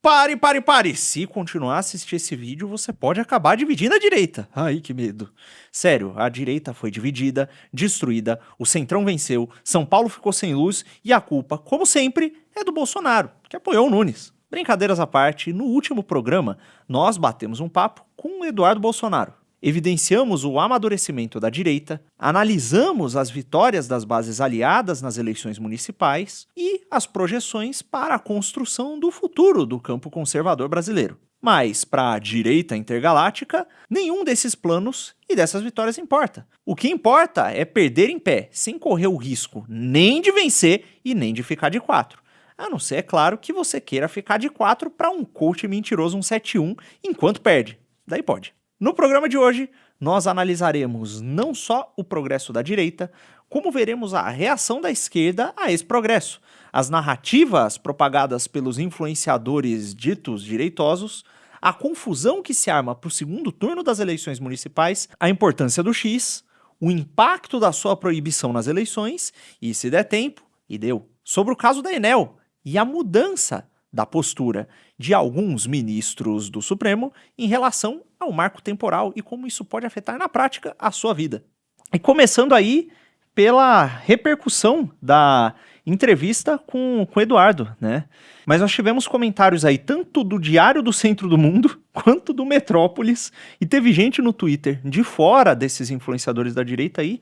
Pare, pare, pare! Se continuar a assistir esse vídeo, você pode acabar dividindo a direita. Ai, que medo. Sério, a direita foi dividida, destruída, o Centrão venceu, São Paulo ficou sem luz e a culpa, como sempre, é do Bolsonaro, que apoiou o Nunes. Brincadeiras à parte, no último programa, nós batemos um papo com o Eduardo Bolsonaro. Evidenciamos o amadurecimento da direita, analisamos as vitórias das bases aliadas nas eleições municipais e as projeções para a construção do futuro do campo conservador brasileiro. Mas, para a direita intergaláctica, nenhum desses planos e dessas vitórias importa. O que importa é perder em pé, sem correr o risco nem de vencer e nem de ficar de 4. A não ser, é claro, que você queira ficar de 4 para um coach mentiroso 171 enquanto perde. Daí pode. No programa de hoje, nós analisaremos não só o progresso da direita, como veremos a reação da esquerda a esse progresso, as narrativas propagadas pelos influenciadores ditos direitosos, a confusão que se arma para o segundo turno das eleições municipais, a importância do X, o impacto da sua proibição nas eleições e, se der tempo, e deu, sobre o caso da Enel e a mudança da postura de alguns ministros do Supremo em relação ao marco temporal e como isso pode afetar na prática a sua vida. E começando aí pela repercussão da entrevista com o Eduardo, né? Mas nós tivemos comentários aí tanto do Diário do Centro do Mundo quanto do Metrópolis e teve gente no Twitter de fora desses influenciadores da direita aí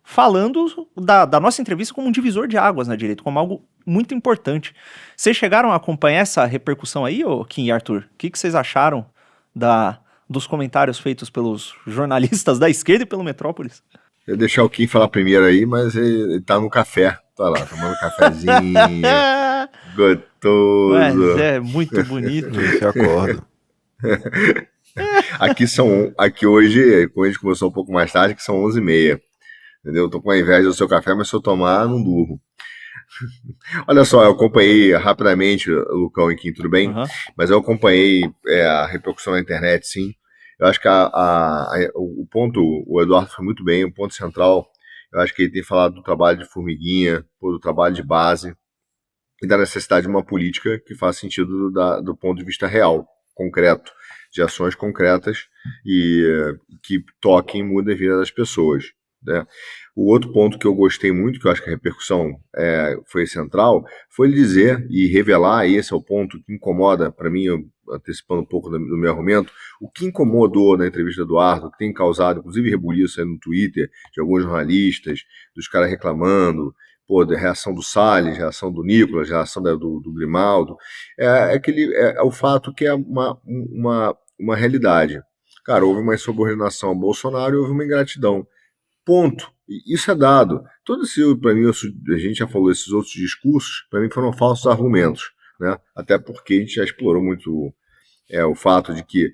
falando da nossa entrevista como um divisor de águas na direita, como algo muito importante. Vocês chegaram a acompanhar essa repercussão aí, Kim e Arthur? O que vocês acharam dos comentários feitos pelos jornalistas da esquerda e pelo Metrópolis? Eu ia deixar o Kim falar primeiro aí, mas ele tá no café. Tá lá, tomando um cafezinho, gostoso. Mas é muito bonito. Você acorda. Aqui hoje, como a gente começou um pouco mais tarde, que são 11h30. Entendeu? Tô com a inveja do seu café, mas se eu tomar, não durmo. Olha só, eu acompanhei rapidamente, Lucão e Kim, tudo bem? Uhum. Mas eu acompanhei a repercussão na internet, sim. Eu acho que o ponto, o Eduardo foi muito bem, o ponto central, eu acho que ele tem falado do trabalho de formiguinha, do trabalho de base e da necessidade de uma política que faça sentido do ponto de vista real, concreto, de ações concretas e que toquem e mudem a vida das pessoas. Né? O outro ponto que eu gostei muito, que eu acho que a repercussão foi central, foi ele dizer e revelar, e esse é o ponto que incomoda, para mim, antecipando um pouco do meu argumento, o que incomodou na entrevista do Eduardo, que tem causado, inclusive, rebuliço aí no Twitter, de alguns jornalistas, dos caras reclamando, da reação do Salles, reação do Nicolas, reação do Grimaldo, é o fato que é uma realidade. Cara, houve uma insubordinação ao Bolsonaro e houve uma ingratidão. Ponto. Isso é dado. Todo esse, para mim, a gente já falou, esses outros discursos, para mim foram falsos argumentos, né? Até porque a gente já explorou muito o fato de que,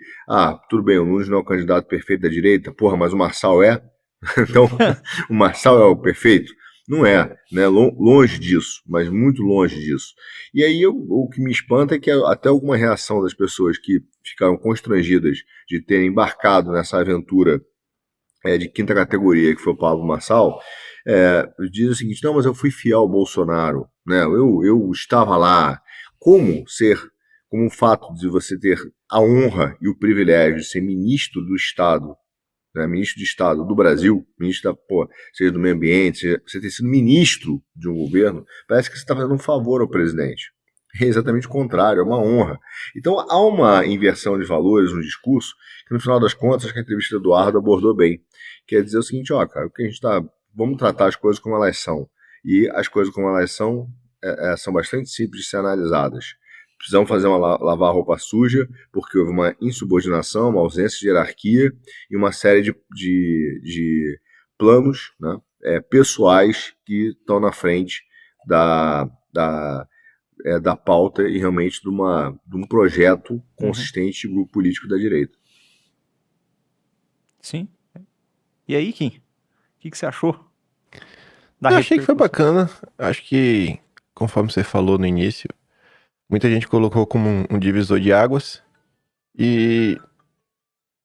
tudo bem, o Nunes não é o candidato perfeito da direita, mas o Marçal é. Então, o Marçal é o perfeito? Não é, né? Longe disso, mas muito longe disso. E aí o que me espanta é que até alguma reação das pessoas que ficaram constrangidas de terem embarcado nessa aventura de quinta categoria, que foi o Pablo Marçal, diz o seguinte: não, mas eu fui fiel ao Bolsonaro, né? Eu estava lá. Como o fato de você ter a honra e o privilégio de ser ministro do Estado, né? Ministro de Estado do Brasil, ministro seja do meio ambiente, você ter sido ministro de um governo, parece que você está fazendo um favor ao presidente. É exatamente o contrário, é uma honra. Então há uma inversão de valores no discurso que, no final das contas, acho que a entrevista do Eduardo abordou bem. Quer dizer o seguinte: cara, o que a gente vamos tratar as coisas como elas são. E as coisas como elas são bastante simples de ser analisadas. Precisamos lavar a roupa suja, porque houve uma insubordinação, uma ausência de hierarquia e uma série de planos, né, pessoais que estão na frente da pauta e realmente de um projeto consistente de grupo político da direita. Sim. E aí, Kim? O que você achou? Eu achei que foi bacana. Acho que, conforme você falou no início, muita gente colocou como um divisor de águas. E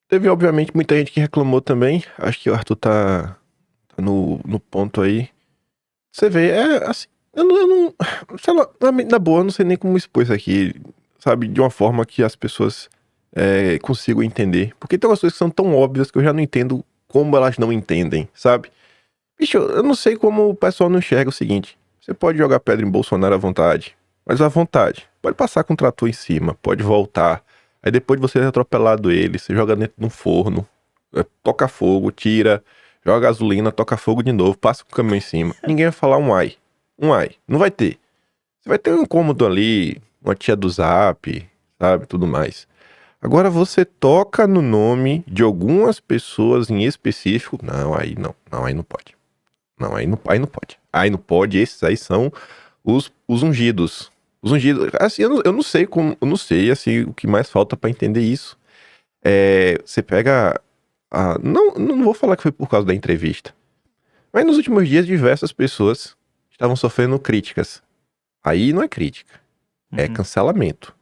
teve, obviamente, muita gente que reclamou também. Acho que o Arthur tá no ponto aí. Você vê, assim, eu não sei lá, na boa, eu não sei nem como expor isso aqui. sabe, de uma forma que as pessoas consigam entender. Porque tem umas coisas que são tão óbvias que eu já não entendo como elas não entendem, sabe? Bicho, eu não sei como o pessoal não enxerga o seguinte: você pode jogar pedra em Bolsonaro à vontade, mas à vontade. Pode passar com o trator em cima, pode voltar. Aí depois de você ter atropelado ele, você joga dentro de um forno, toca fogo, tira, joga gasolina, toca fogo de novo, passa com o caminhão em cima. Ninguém vai falar um ai. Um ai. Não vai ter. Você vai ter um incômodo ali, uma tia do Zap, sabe, tudo mais. Agora você toca no nome de algumas pessoas em específico. Não, aí não. Não, aí não pode. Não, aí não pode. Aí não pode, esses aí são os ungidos. Os ungidos, assim, eu não sei como, eu não sei, assim, o que mais falta pra entender isso. Você pega, não vou falar que foi por causa da entrevista, mas nos últimos dias diversas pessoas estavam sofrendo críticas. Aí não é crítica, é cancelamento.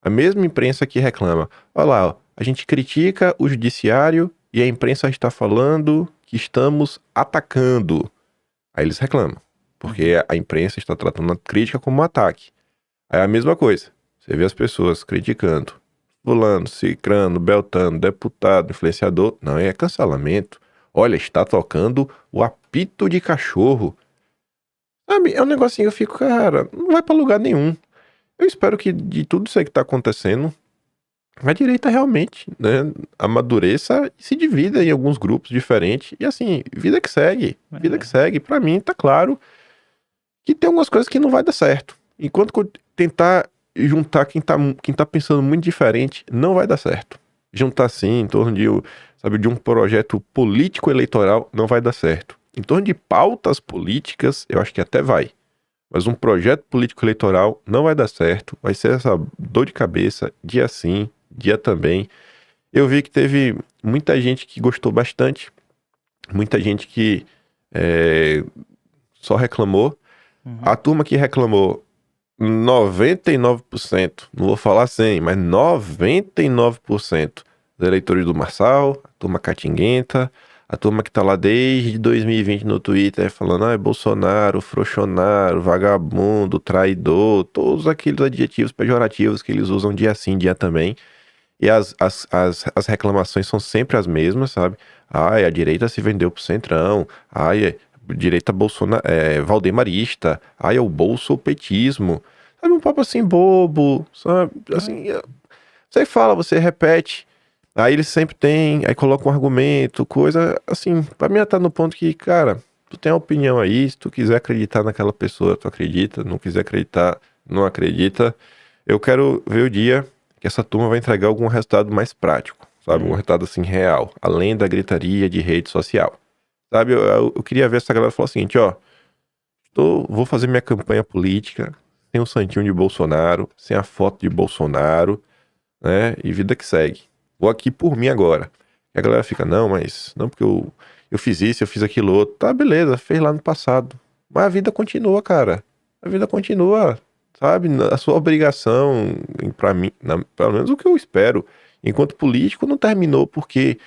A mesma imprensa que reclama, olha lá, ó, a gente critica o judiciário e a imprensa está falando que estamos atacando. Aí eles reclamam, porque a imprensa está tratando a crítica como um ataque. Aí é a mesma coisa, você vê as pessoas criticando, fulano, cicrano, beltano, deputado, influenciador, não, é cancelamento. Olha, está tocando o apito de cachorro. Sabe, é um negocinho, eu fico, cara, não vai pra lugar nenhum. Eu espero que de tudo isso aí que tá acontecendo, a direita realmente, né, amadureça e se divida em alguns grupos diferentes. E assim, vida que segue, vida que segue. Pra mim tá claro que tem algumas coisas que não vai dar certo. Enquanto tentar juntar quem tá pensando muito diferente, não vai dar certo. Juntar assim em torno de um projeto político eleitoral, não vai dar certo. Em torno de pautas políticas, eu acho que até vai. Mas um projeto político eleitoral não vai dar certo. Vai ser essa dor de cabeça, dia sim, dia também. Eu vi que teve muita gente que gostou bastante. Muita gente que só reclamou. A turma que reclamou, 99%, não vou falar 100, mas 99% dos eleitores do Marçal, a turma catinguenta, a turma que tá lá desde 2020 no Twitter falando, é Bolsonaro, frouxonaro, vagabundo, traidor, todos aqueles adjetivos pejorativos que eles usam dia sim, dia também. E as reclamações são sempre as mesmas, sabe? Ai, a direita se vendeu pro centrão. Ai, direita valdemarista. Ai, é o bolsopetismo. Sabe, um papo assim bobo, sabe? Assim, você fala, você repete. Aí eles sempre têm, aí colocam um argumento, coisa assim. Pra mim tá no ponto que, cara, tu tem uma opinião aí, se tu quiser acreditar naquela pessoa, tu acredita. Não quiser acreditar, não acredita. Eu quero ver o dia que essa turma vai entregar algum resultado mais prático, sabe? Um resultado assim real, além da gritaria de rede social. Sabe, eu queria ver essa galera falar o seguinte, ó, vou fazer minha campanha política sem o santinho de Bolsonaro, sem a foto de Bolsonaro, né? E vida que segue. Vou aqui por mim agora. E a galera fica, não, porque eu fiz isso, eu fiz aquilo outro. Tá, beleza, fez lá no passado. Mas a vida continua, cara. A vida continua, sabe? A sua obrigação, pra mim, pelo menos o que eu espero, enquanto político, não terminou porque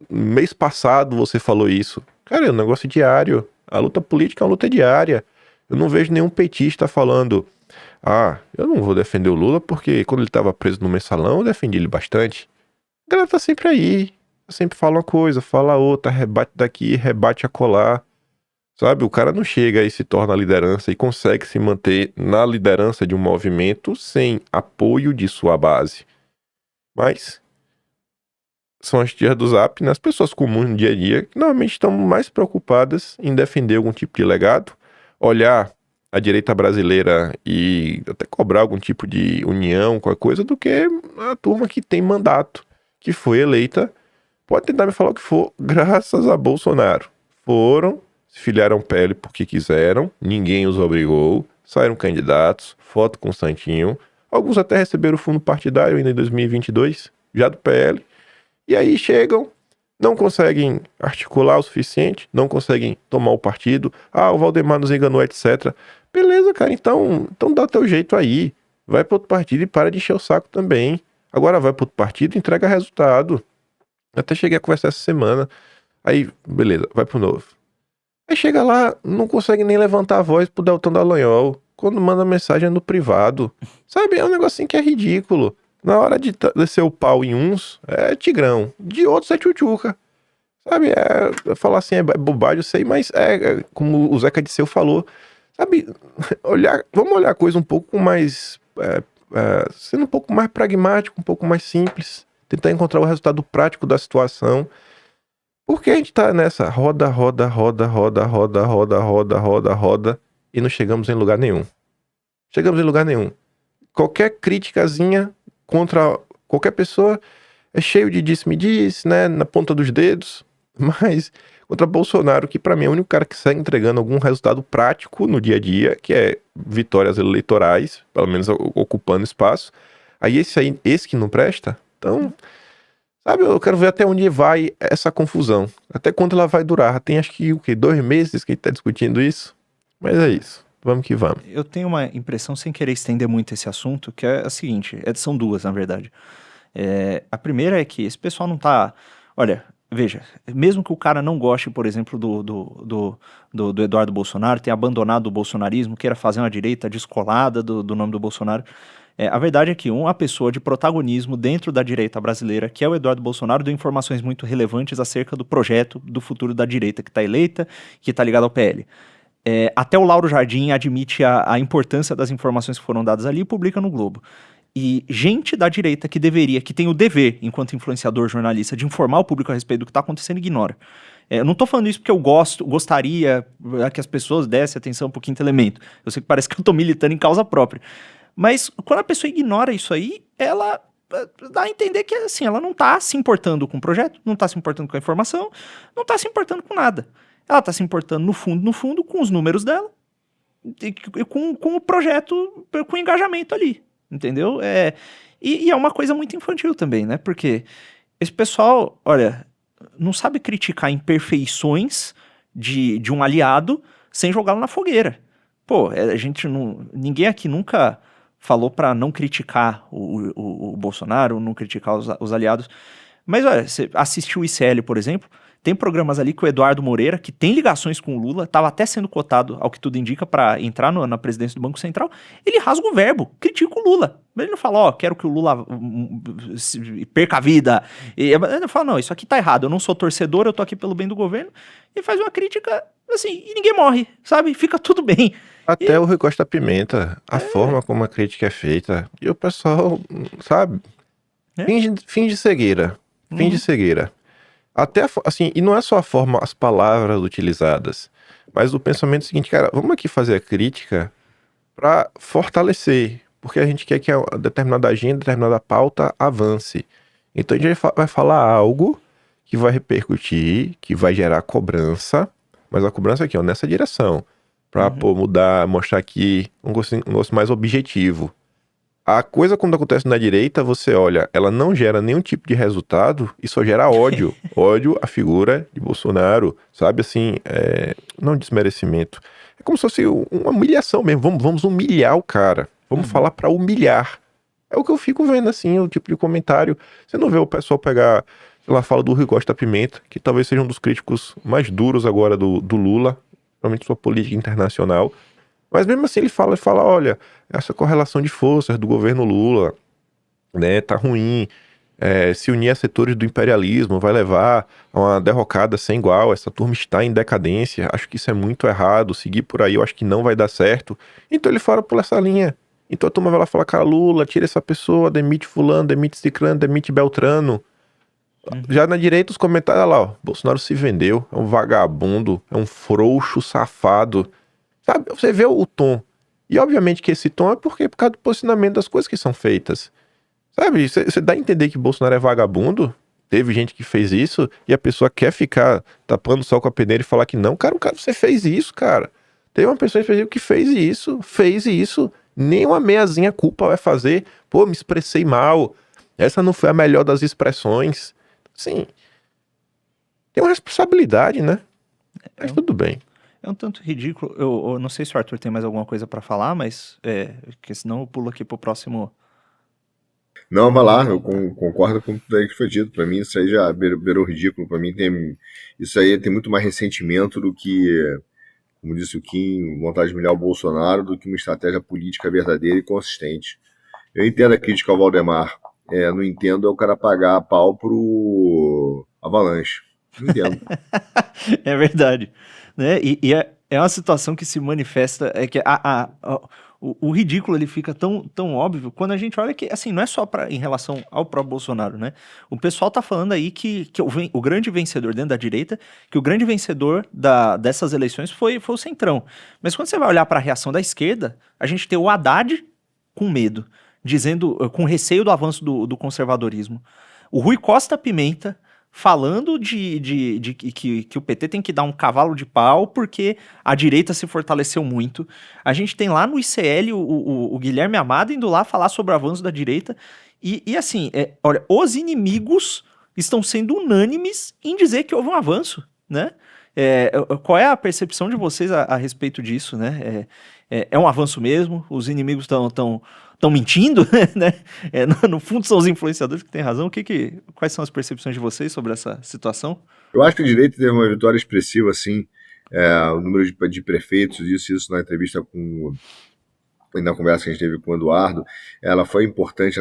mês passado você falou isso. Cara, é um negócio diário. A luta política é uma luta diária. Eu não vejo nenhum petista falando, eu não vou defender o Lula porque quando ele estava preso no mensalão eu defendi ele bastante. A galera tá sempre aí. Sempre fala uma coisa, fala outra, rebate daqui, rebate acolá. Sabe, o cara não chega e se torna a liderança e consegue se manter na liderança de um movimento sem apoio de sua base. Mas são as tias do Zap, né? As pessoas comuns no dia a dia que normalmente estão mais preocupadas em defender algum tipo de legado, olhar a direita brasileira e até cobrar algum tipo de união, qualquer coisa, do que a turma que tem mandato, que foi eleita, pode tentar me falar o que for, graças a Bolsonaro. Foram, se filiaram pele porque quiseram, ninguém os obrigou, saíram candidatos, foto com o santinho, alguns até receberam o fundo partidário ainda em 2022, já do PL, e aí chegam, não conseguem articular o suficiente, não conseguem tomar o partido, o Valdemar nos enganou, etc. Beleza, cara, então dá teu jeito aí, vai para outro partido e para de encher o saco também. Agora vai para outro partido e entrega resultado. Até cheguei a conversar essa semana, aí beleza, vai pro novo. Aí chega lá, não consegue nem levantar a voz pro Deltan Dallagnol, quando manda mensagem no privado. Sabe, é um negocinho que é ridículo. Na hora de descer o pau em uns, é tigrão. De outros é tchutchuca. Sabe, falar assim é bobagem, eu sei, mas como o Zeca Disseu falou, sabe, vamos olhar a coisa um pouco mais, sendo um pouco mais pragmático, um pouco mais simples, tentar encontrar o resultado prático da situação, porque a gente tá nessa roda, e não chegamos em lugar nenhum. Qualquer criticazinha contra qualquer pessoa é cheio de disse-me-disse, né, na ponta dos dedos. Mas contra Bolsonaro, que pra mim é o único cara que segue entregando algum resultado prático no dia a dia, que é vitórias eleitorais, pelo menos ocupando espaço. Aí esse que não presta, então, sabe, eu quero ver até onde vai essa confusão. Até quando ela vai durar. Tem acho que, 2 meses que a gente tá discutindo isso. Mas é isso. Vamos que vamos. Eu tenho uma impressão, sem querer estender muito esse assunto, que é a seguinte, são duas, na verdade. A primeira é que esse pessoal não tá... Olha, veja, mesmo que o cara não goste, por exemplo, do Eduardo Bolsonaro, tenha abandonado o bolsonarismo, queira fazer uma direita descolada do nome do Bolsonaro, a verdade é que uma pessoa de protagonismo dentro da direita brasileira, que é o Eduardo Bolsonaro, deu informações muito relevantes acerca do projeto do futuro da direita que está eleita, que está ligado ao PL. Até o Lauro Jardim admite a importância das informações que foram dadas ali e publica no Globo. E gente da direita que tem o dever, enquanto influenciador jornalista, de informar o público a respeito do que está acontecendo, ignora. Eu não tô falando isso porque eu gostaria que as pessoas dessem atenção pro quinto elemento. Eu sei que parece que eu tô militando em causa própria. Mas quando a pessoa ignora isso aí, ela dá a entender que assim, ela não tá se importando com o projeto, não tá se importando com a informação, não tá se importando com nada. Ela tá se importando no fundo, com os números dela e com o projeto, com o engajamento ali. Entendeu? E é uma coisa muito infantil também, né? Porque esse pessoal, olha, não sabe criticar imperfeições de um aliado sem jogá-lo na fogueira. Pô, ninguém aqui nunca falou pra não criticar o Bolsonaro, não criticar os aliados. Mas olha, você assistiu o ICL, por exemplo, tem programas ali que o Eduardo Moreira, que tem ligações com o Lula, estava até sendo cotado, ao que tudo indica, para entrar na presidência do Banco Central, ele rasga o verbo, critica o Lula. Ele não fala, quero que o Lula perca a vida. Ele fala, não, isso aqui tá errado, eu não sou torcedor, eu tô aqui pelo bem do governo. E faz uma crítica, assim, e ninguém morre, sabe? Fica tudo bem. Até o Rui Costa Pimenta, a forma como a crítica é feita, e o pessoal, sabe, finge cegueira, finge cegueira. Até, assim, e não é só a forma, as palavras utilizadas, mas o pensamento seguinte, cara, vamos aqui fazer a crítica para fortalecer, porque a gente quer que a determinada agenda, determinada pauta avance. Então a gente vai falar algo que vai repercutir, que vai gerar cobrança, mas a cobrança aqui, nessa direção, para mudar, mostrar aqui um gosto mais objetivo. A coisa quando acontece na direita, você olha, ela não gera nenhum tipo de resultado e só gera ódio. Ódio à figura de Bolsonaro, sabe, assim, não desmerecimento. É como se fosse uma humilhação mesmo, vamos humilhar o cara, vamos falar pra humilhar. É o que eu fico vendo, assim, o tipo de comentário. Você não vê o pessoal pegar, sei lá, fala do Rui Costa Pimenta, que talvez seja um dos críticos mais duros agora do Lula, principalmente sua política internacional. Mas mesmo assim ele fala, olha, essa correlação de forças do governo Lula, né, tá ruim, se unir a setores do imperialismo vai levar a uma derrocada sem igual, essa turma está em decadência, acho que isso é muito errado, seguir por aí eu acho que não vai dar certo. Então ele fala por essa linha. Então a turma vai lá falar, cara, Lula, tira essa pessoa, demite fulano, demite ciclano, demite beltrano. Já na direita os comentários, olha lá, Bolsonaro se vendeu, é um vagabundo, é um frouxo safado. Sabe, você vê o tom. E obviamente que esse tom é por causa do posicionamento das coisas que são feitas. Sabe, você dá a entender que Bolsonaro é vagabundo. Teve gente que fez isso e a pessoa quer ficar tapando o sol com a peneira e falar que não. Cara, você fez isso, cara. Teve uma pessoa que fez isso. Nem uma meiazinha culpa vai fazer. Pô, me expressei mal. Essa não foi a melhor das expressões. Sim. Tem uma responsabilidade, né? Mas tudo bem. É um tanto ridículo. Eu não sei se o Arthur tem mais alguma coisa pra falar, mas porque senão eu pulo aqui pro próximo. Não, vai lá, eu concordo com tudo aí que foi dito. Pra mim isso aí já beirou ridículo. Pra mim isso aí tem muito mais ressentimento do que como disse o Kim, vontade de humilhar o Bolsonaro do que uma estratégia política verdadeira e consistente. Eu entendo a crítica ao Valdemar, não entendo é o cara pagar a pau pro Avalanche. Não entendo. É verdade. Né? E é uma situação que se manifesta, é que o ridículo ele fica tão óbvio quando a gente olha que, assim, não é só em relação ao próprio Bolsonaro, né? O pessoal tá falando aí que o grande vencedor dentro da direita, que o grande vencedor dessas eleições foi o Centrão. Mas quando você vai olhar para a reação da esquerda, a gente tem o Haddad com medo, com receio do avanço do conservadorismo. O Rui Costa Pimenta falando que o PT tem que dar um cavalo de pau porque a direita se fortaleceu muito. A gente tem lá no ICL o Guilherme Amado indo lá falar sobre o avanço da direita. E assim, olha, os inimigos estão sendo unânimes em dizer que houve um avanço, né? Qual é a percepção de vocês a respeito disso, né? É um avanço mesmo? Os inimigos estão mentindo, né? No fundo são os influenciadores que têm razão. Quais são as percepções de vocês sobre essa situação? Eu acho que a direita teve uma vitória expressiva, assim, o número de prefeitos, isso na entrevista na conversa que a gente teve com o Eduardo, ela é importante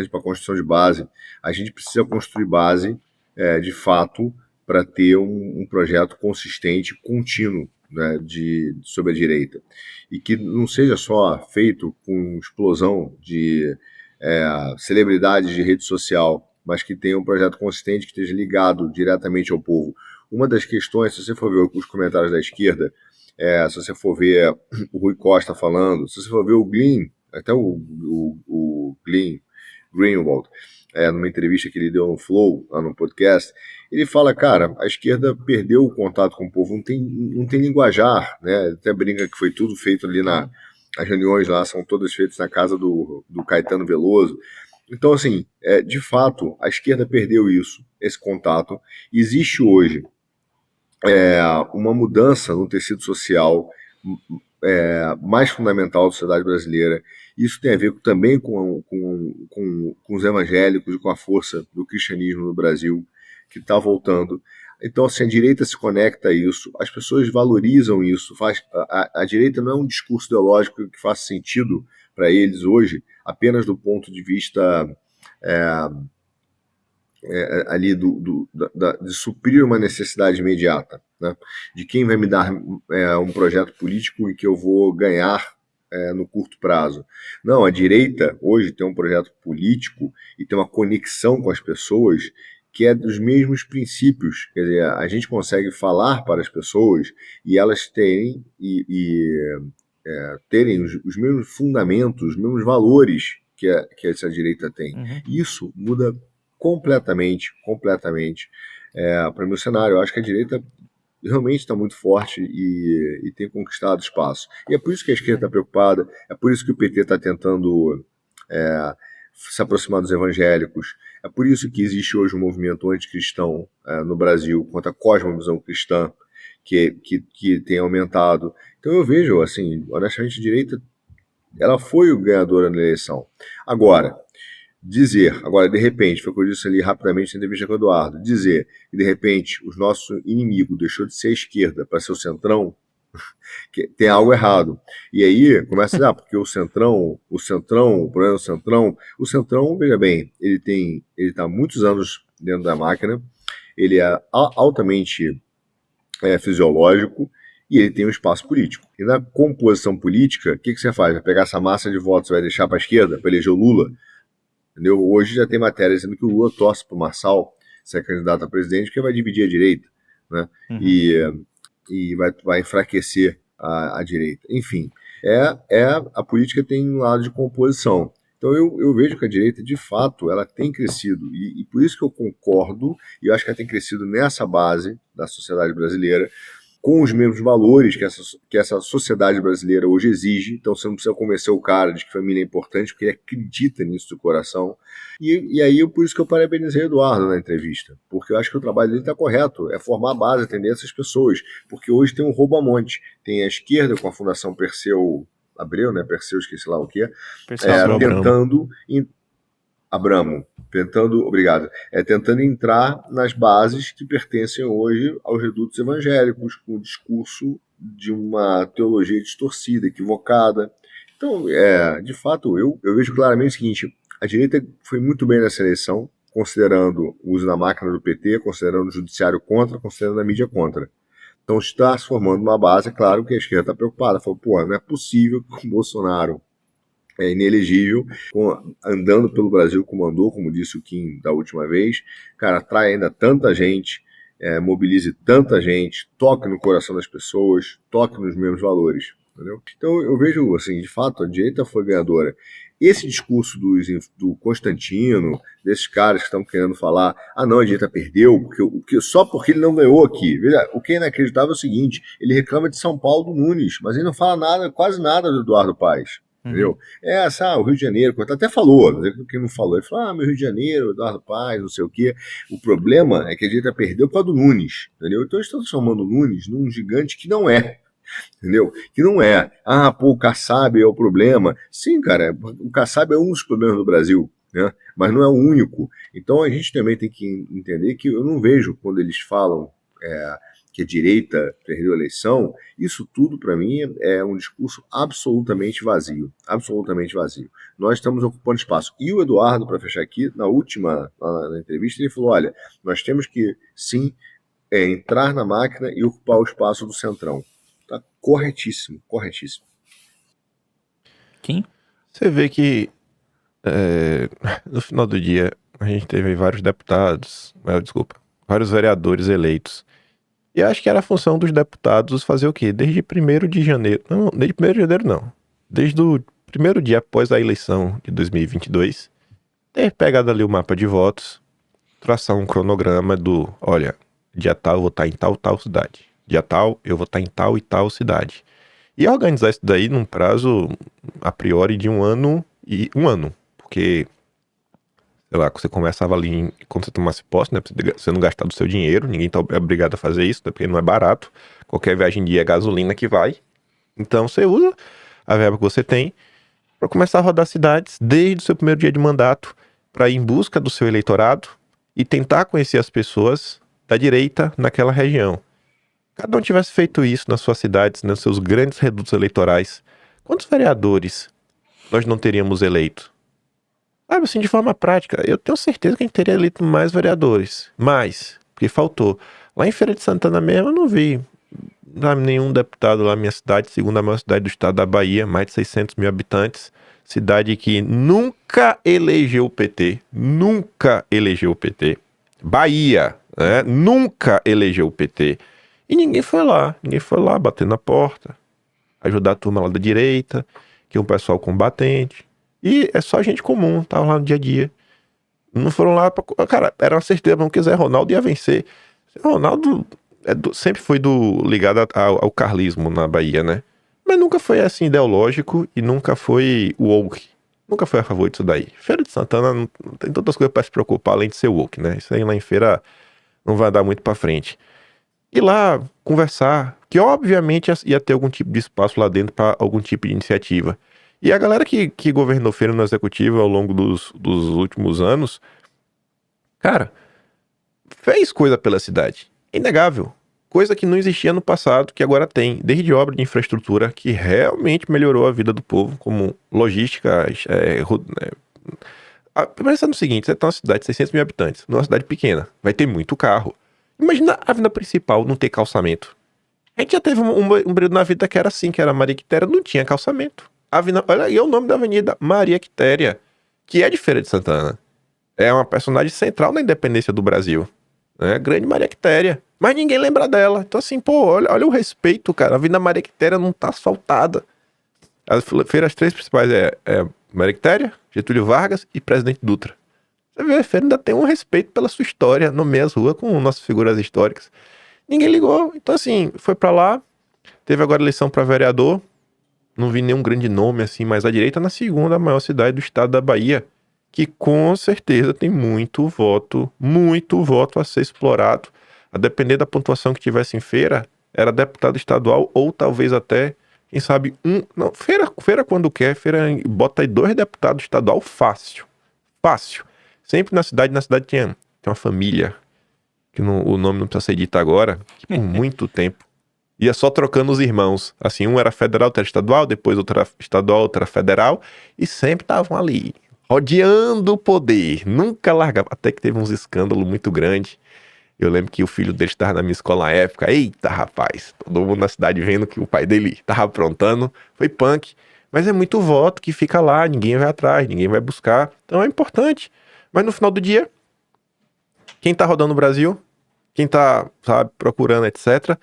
para a construção de base. A gente precisa construir base, de fato, para ter um projeto consistente, contínuo, né, sobre a direita. E que não seja só feito com explosão de celebridades de rede social, mas que tenha um projeto consistente que esteja ligado diretamente ao povo. Uma das questões, se você for ver os comentários da esquerda, se você for ver o Rui Costa falando, se você for ver o Glenn, até o Glenn Greenwald, numa entrevista que ele deu no Flow, lá no podcast, ele fala, cara, a esquerda perdeu o contato com o povo, não tem linguajar, né? Até brinca que foi tudo feito ali as reuniões lá são todas feitas na casa do Caetano Veloso. Então, assim, de fato, a esquerda perdeu esse contato. Existe hoje uma mudança no tecido social mais fundamental da sociedade brasileira. Isso tem a ver também com os evangélicos e com a força do cristianismo no Brasil, que está voltando. Então, assim, a direita se conecta a isso, as pessoas valorizam isso. A direita não é um discurso ideológico que faça sentido para eles hoje, apenas do ponto de vista ali de suprir uma necessidade imediata, né? De quem vai me dar um projeto político em que eu vou ganhar no curto prazo. Não, a direita hoje tem um projeto político e tem uma conexão com as pessoas que é dos mesmos princípios. Quer dizer, a gente consegue falar para as pessoas e elas terem os mesmos fundamentos, os mesmos valores que essa direita tem. Uhum. Isso muda completamente para o meu cenário. Eu acho que a direita realmente está muito forte e tem conquistado espaço. E é por isso que a esquerda está preocupada, é por isso que o PT está tentando se aproximar dos evangélicos, é por isso que existe hoje um movimento anticristão no Brasil, quanto à cosmovisão cristã, que tem aumentado. Então eu vejo, assim, honestamente, a direita ela foi o ganhadora na eleição. Agora, de repente, foi o que eu disse ali rapidamente na entrevista com o Eduardo, dizer que de repente o nosso inimigo deixou de ser a esquerda para ser o centrão, que tem algo errado. E aí começa a dizer, porque o problema do Centrão, veja bem, ele está há muitos anos dentro da máquina, ele é altamente fisiológico e ele tem um espaço político. E na composição política, o que você faz? Vai pegar essa massa de votos e vai deixar para a esquerda, para eleger o Lula? Entendeu? Hoje já tem matéria dizendo que o Lula torce para o Marçal ser candidato a presidente, porque vai dividir a direita, né? Uhum. E vai enfraquecer a direita. Enfim, a política tem um lado de composição. Então eu vejo que a direita, de fato, ela tem crescido. E por isso que eu concordo, e eu acho que ela tem crescido nessa base da sociedade brasileira, com os mesmos valores que essa sociedade brasileira hoje exige. Então você não precisa convencer o cara de que família é importante, porque ele acredita nisso do coração. E aí, por isso que eu parabenizei o Eduardo na entrevista, porque eu acho que o trabalho dele está correto, é formar a base, atender essas pessoas, porque hoje tem um roubo a monte. Tem a esquerda com a Fundação Perseu Abreu, né? Perseu, esqueci lá o que, tentando... Abramo, tentando entrar nas bases que pertencem hoje aos redutos evangélicos, com o discurso de uma teologia distorcida, equivocada. Então, de fato, eu vejo claramente o seguinte: a direita foi muito bem nessa eleição, considerando o uso da máquina do PT, considerando o judiciário contra, considerando a mídia contra. Então está se formando uma base, é claro que a esquerda está preocupada. Falou, pô, não é possível que o Bolsonaro é inelegível, andando pelo Brasil como andou, como disse o Kim da última vez, cara, atrai ainda tanta gente, mobilize tanta gente, toque no coração das pessoas, toque nos mesmos valores, entendeu? Então eu vejo, assim, de fato, a direita foi ganhadora. Esse discurso do Constantino, desses caras que estão querendo falar, não, a direita perdeu, só porque ele não ganhou aqui. Veja, o que é inacreditável é o seguinte, ele reclama de São Paulo do Nunes, mas ele não fala nada, quase nada do Eduardo Paes. Entendeu? O Rio de Janeiro, até falou, quem não falou, ele falou, meu Rio de Janeiro, Eduardo Paes, não sei o quê. O problema é que a direita perdeu por causa do Nunes, entendeu? Então eles estão transformando o Nunes num gigante que não é, entendeu? Que não é, o Kassab é o problema. Sim, cara, o Kassab é um dos problemas do Brasil, né? Mas não é o único. Então a gente também tem que entender que eu não vejo quando eles falam que a direita perdeu a eleição, isso tudo para mim é um discurso absolutamente vazio, absolutamente vazio. Nós estamos ocupando espaço. E o Eduardo, para fechar aqui, na entrevista, ele falou, olha, nós temos que sim entrar na máquina e ocupar o espaço do Centrão. Tá corretíssimo, corretíssimo. Quem? Você vê que no final do dia a gente teve vários vários vereadores eleitos. E acho que era a função dos deputados fazer o quê? Desde 1º de janeiro... Não, desde 1º de janeiro não. Desde o primeiro dia após a eleição de 2022, ter pegado ali o mapa de votos, traçar um cronograma olha, dia tal eu vou estar em tal cidade. Dia tal eu vou estar em tal e tal cidade. E organizar isso daí num prazo, a priori, de um ano. Porque... sei lá, você começava ali quando você tomasse posse, né? Pra você não gastar do seu dinheiro, ninguém tá obrigado a fazer isso, né, porque não é barato. Qualquer viagem de dia é gasolina que vai. Então você usa a verba que você tem para começar a rodar cidades desde o seu primeiro dia de mandato, para ir em busca do seu eleitorado e tentar conhecer as pessoas da direita naquela região. Cada um tivesse feito isso nas suas cidades, nos seus grandes redutos eleitorais, quantos vereadores nós não teríamos eleito? Assim, de forma prática, eu tenho certeza que a gente teria eleito mais vereadores. Porque faltou. Lá em Feira de Santana mesmo, eu não vi nenhum deputado lá na minha cidade, segunda maior cidade do estado da Bahia, mais de 600 mil habitantes. Cidade que nunca elegeu o PT. Nunca elegeu o PT. Bahia, né? Nunca elegeu o PT. E ninguém foi lá bater na porta, ajudar a turma lá da direita, que é um pessoal combatente. E é só gente comum, tava lá no dia a dia. Não foram lá pra... Cara, era uma certeza, vamos quiser, Ronaldo ia vencer. Ronaldo sempre foi ligado ao carlismo na Bahia, né? Mas nunca foi assim ideológico e nunca foi woke. Nunca foi a favor disso daí. Feira de Santana não tem tantas coisas pra se preocupar além de ser woke, né? Isso aí lá em feira não vai dar muito pra frente. Ir lá conversar, que obviamente ia ter algum tipo de espaço lá dentro pra algum tipo de iniciativa. E a galera que governou feira no executivo ao longo dos últimos anos, cara, fez coisa pela cidade. Inegável. Coisa que não existia no passado, que agora tem. Desde obra de infraestrutura que realmente melhorou a vida do povo, como logística. Pensa no seguinte, você tá numa cidade de 600 mil habitantes, numa cidade pequena, vai ter muito carro. Imagina a avenida principal não ter calçamento. A gente já teve um período na vida que era assim, que era Maria Quitéria, não tinha calçamento. Olha aí o nome da avenida, Maria Quitéria, que é de Feira de Santana. É uma personagem central na independência do Brasil. Né? Grande Maria Quitéria. Mas ninguém lembra dela. Então assim, olha o respeito, cara. A Avenida Maria Quitéria não tá asfaltada. As feiras três principais é Maria Quitéria, Getúlio Vargas e Presidente Dutra. Você vê, a feira ainda tem um respeito pela sua história, nomeia as ruas com nossas figuras históricas. Ninguém ligou. Então assim, foi pra lá, teve agora eleição pra vereador. Não vi nenhum grande nome assim, mas a direita na segunda maior cidade do estado da Bahia, que com certeza tem muito voto a ser explorado. A depender da pontuação que tivesse em feira, era deputado estadual ou talvez até, quem sabe, não, feira quando quer, feira bota aí 2 deputados estadual fácil. Sempre na cidade tem uma família, que o nome não precisa ser dito agora, que por muito tempo Ia só trocando os irmãos. Assim, um era federal, outro era estadual, depois outro era estadual, outro era federal. E sempre estavam ali, rodeando o poder. Nunca largava. Até que teve uns escândalos muito grandes. Eu lembro que o filho dele estava na minha escola na época. Eita, rapaz. Todo mundo na cidade vendo que o pai dele estava aprontando. Foi punk. Mas é muito voto que fica lá. Ninguém vai atrás, ninguém vai buscar. Então é importante. Mas no final do dia, quem tá rodando o Brasil, quem tá, sabe, procurando, etc.,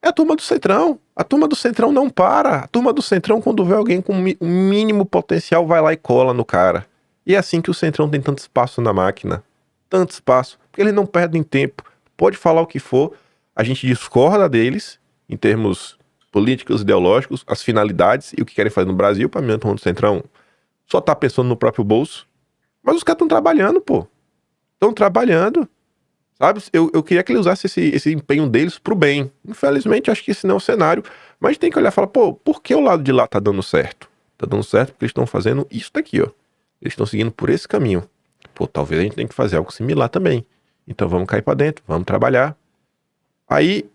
é a turma do Centrão. A turma do Centrão não para. A turma do Centrão, quando vê alguém com um mínimo potencial, vai lá e cola no cara. E é assim que o Centrão tem tanto espaço na máquina. Tanto espaço. Porque eles não perdem tempo. Pode falar o que for. A gente discorda deles, em termos políticos, ideológicos, as finalidades e o que querem fazer no Brasil. Pra mim, a turma do Centrão só tá pensando no próprio bolso. Mas os caras estão trabalhando, pô. Estão trabalhando. Sabe? Eu queria que ele usasse esse empenho deles pro bem. Infelizmente, acho que esse não é o cenário. Mas tem que olhar e falar, pô, por que o lado de lá tá dando certo? Tá dando certo porque eles estão fazendo isso daqui, ó. Eles estão seguindo por esse caminho. Pô, talvez a gente tenha que fazer algo similar também. Então vamos cair pra dentro, vamos trabalhar. Aí,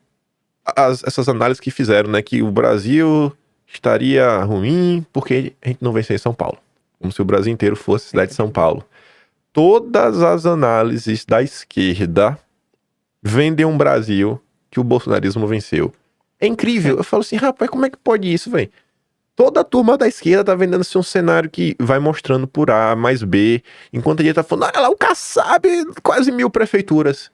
essas análises que fizeram, né? Que o Brasil estaria ruim porque a gente não venceu em São Paulo. Como se o Brasil inteiro fosse a cidade de São Paulo. Todas as análises da esquerda vendem um Brasil que o bolsonarismo venceu. É incrível. Eu falo assim, rapaz, como é que pode isso, velho? Toda a turma da esquerda tá vendendo assim um cenário que vai mostrando por A mais B, enquanto a gente tá falando, olha lá, o Kassab, quase 1000 prefeituras.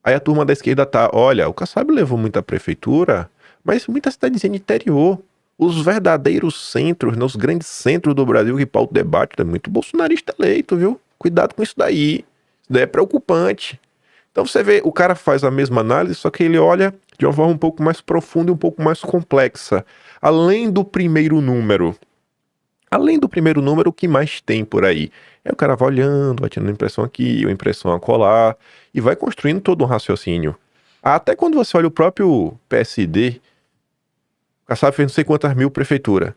Aí a turma da esquerda tá, olha, o Kassab levou muita prefeitura, mas muita cidadezinha de interior. Os verdadeiros centros, né, os grandes centros do Brasil que pauta o debate, é muito bolsonarista eleito, viu? Cuidado com isso daí. Isso daí é preocupante. Então você vê, o cara faz a mesma análise, só que ele olha de uma forma um pouco mais profunda e um pouco mais complexa. Além do primeiro número. Além do primeiro número, o que mais tem por aí? Aí o cara vai olhando, vai tirando impressão aqui, uma impressão a colar, e vai construindo todo um raciocínio. Até quando você olha o próprio PSD, o Kassab fez não sei quantas 1000 prefeituras.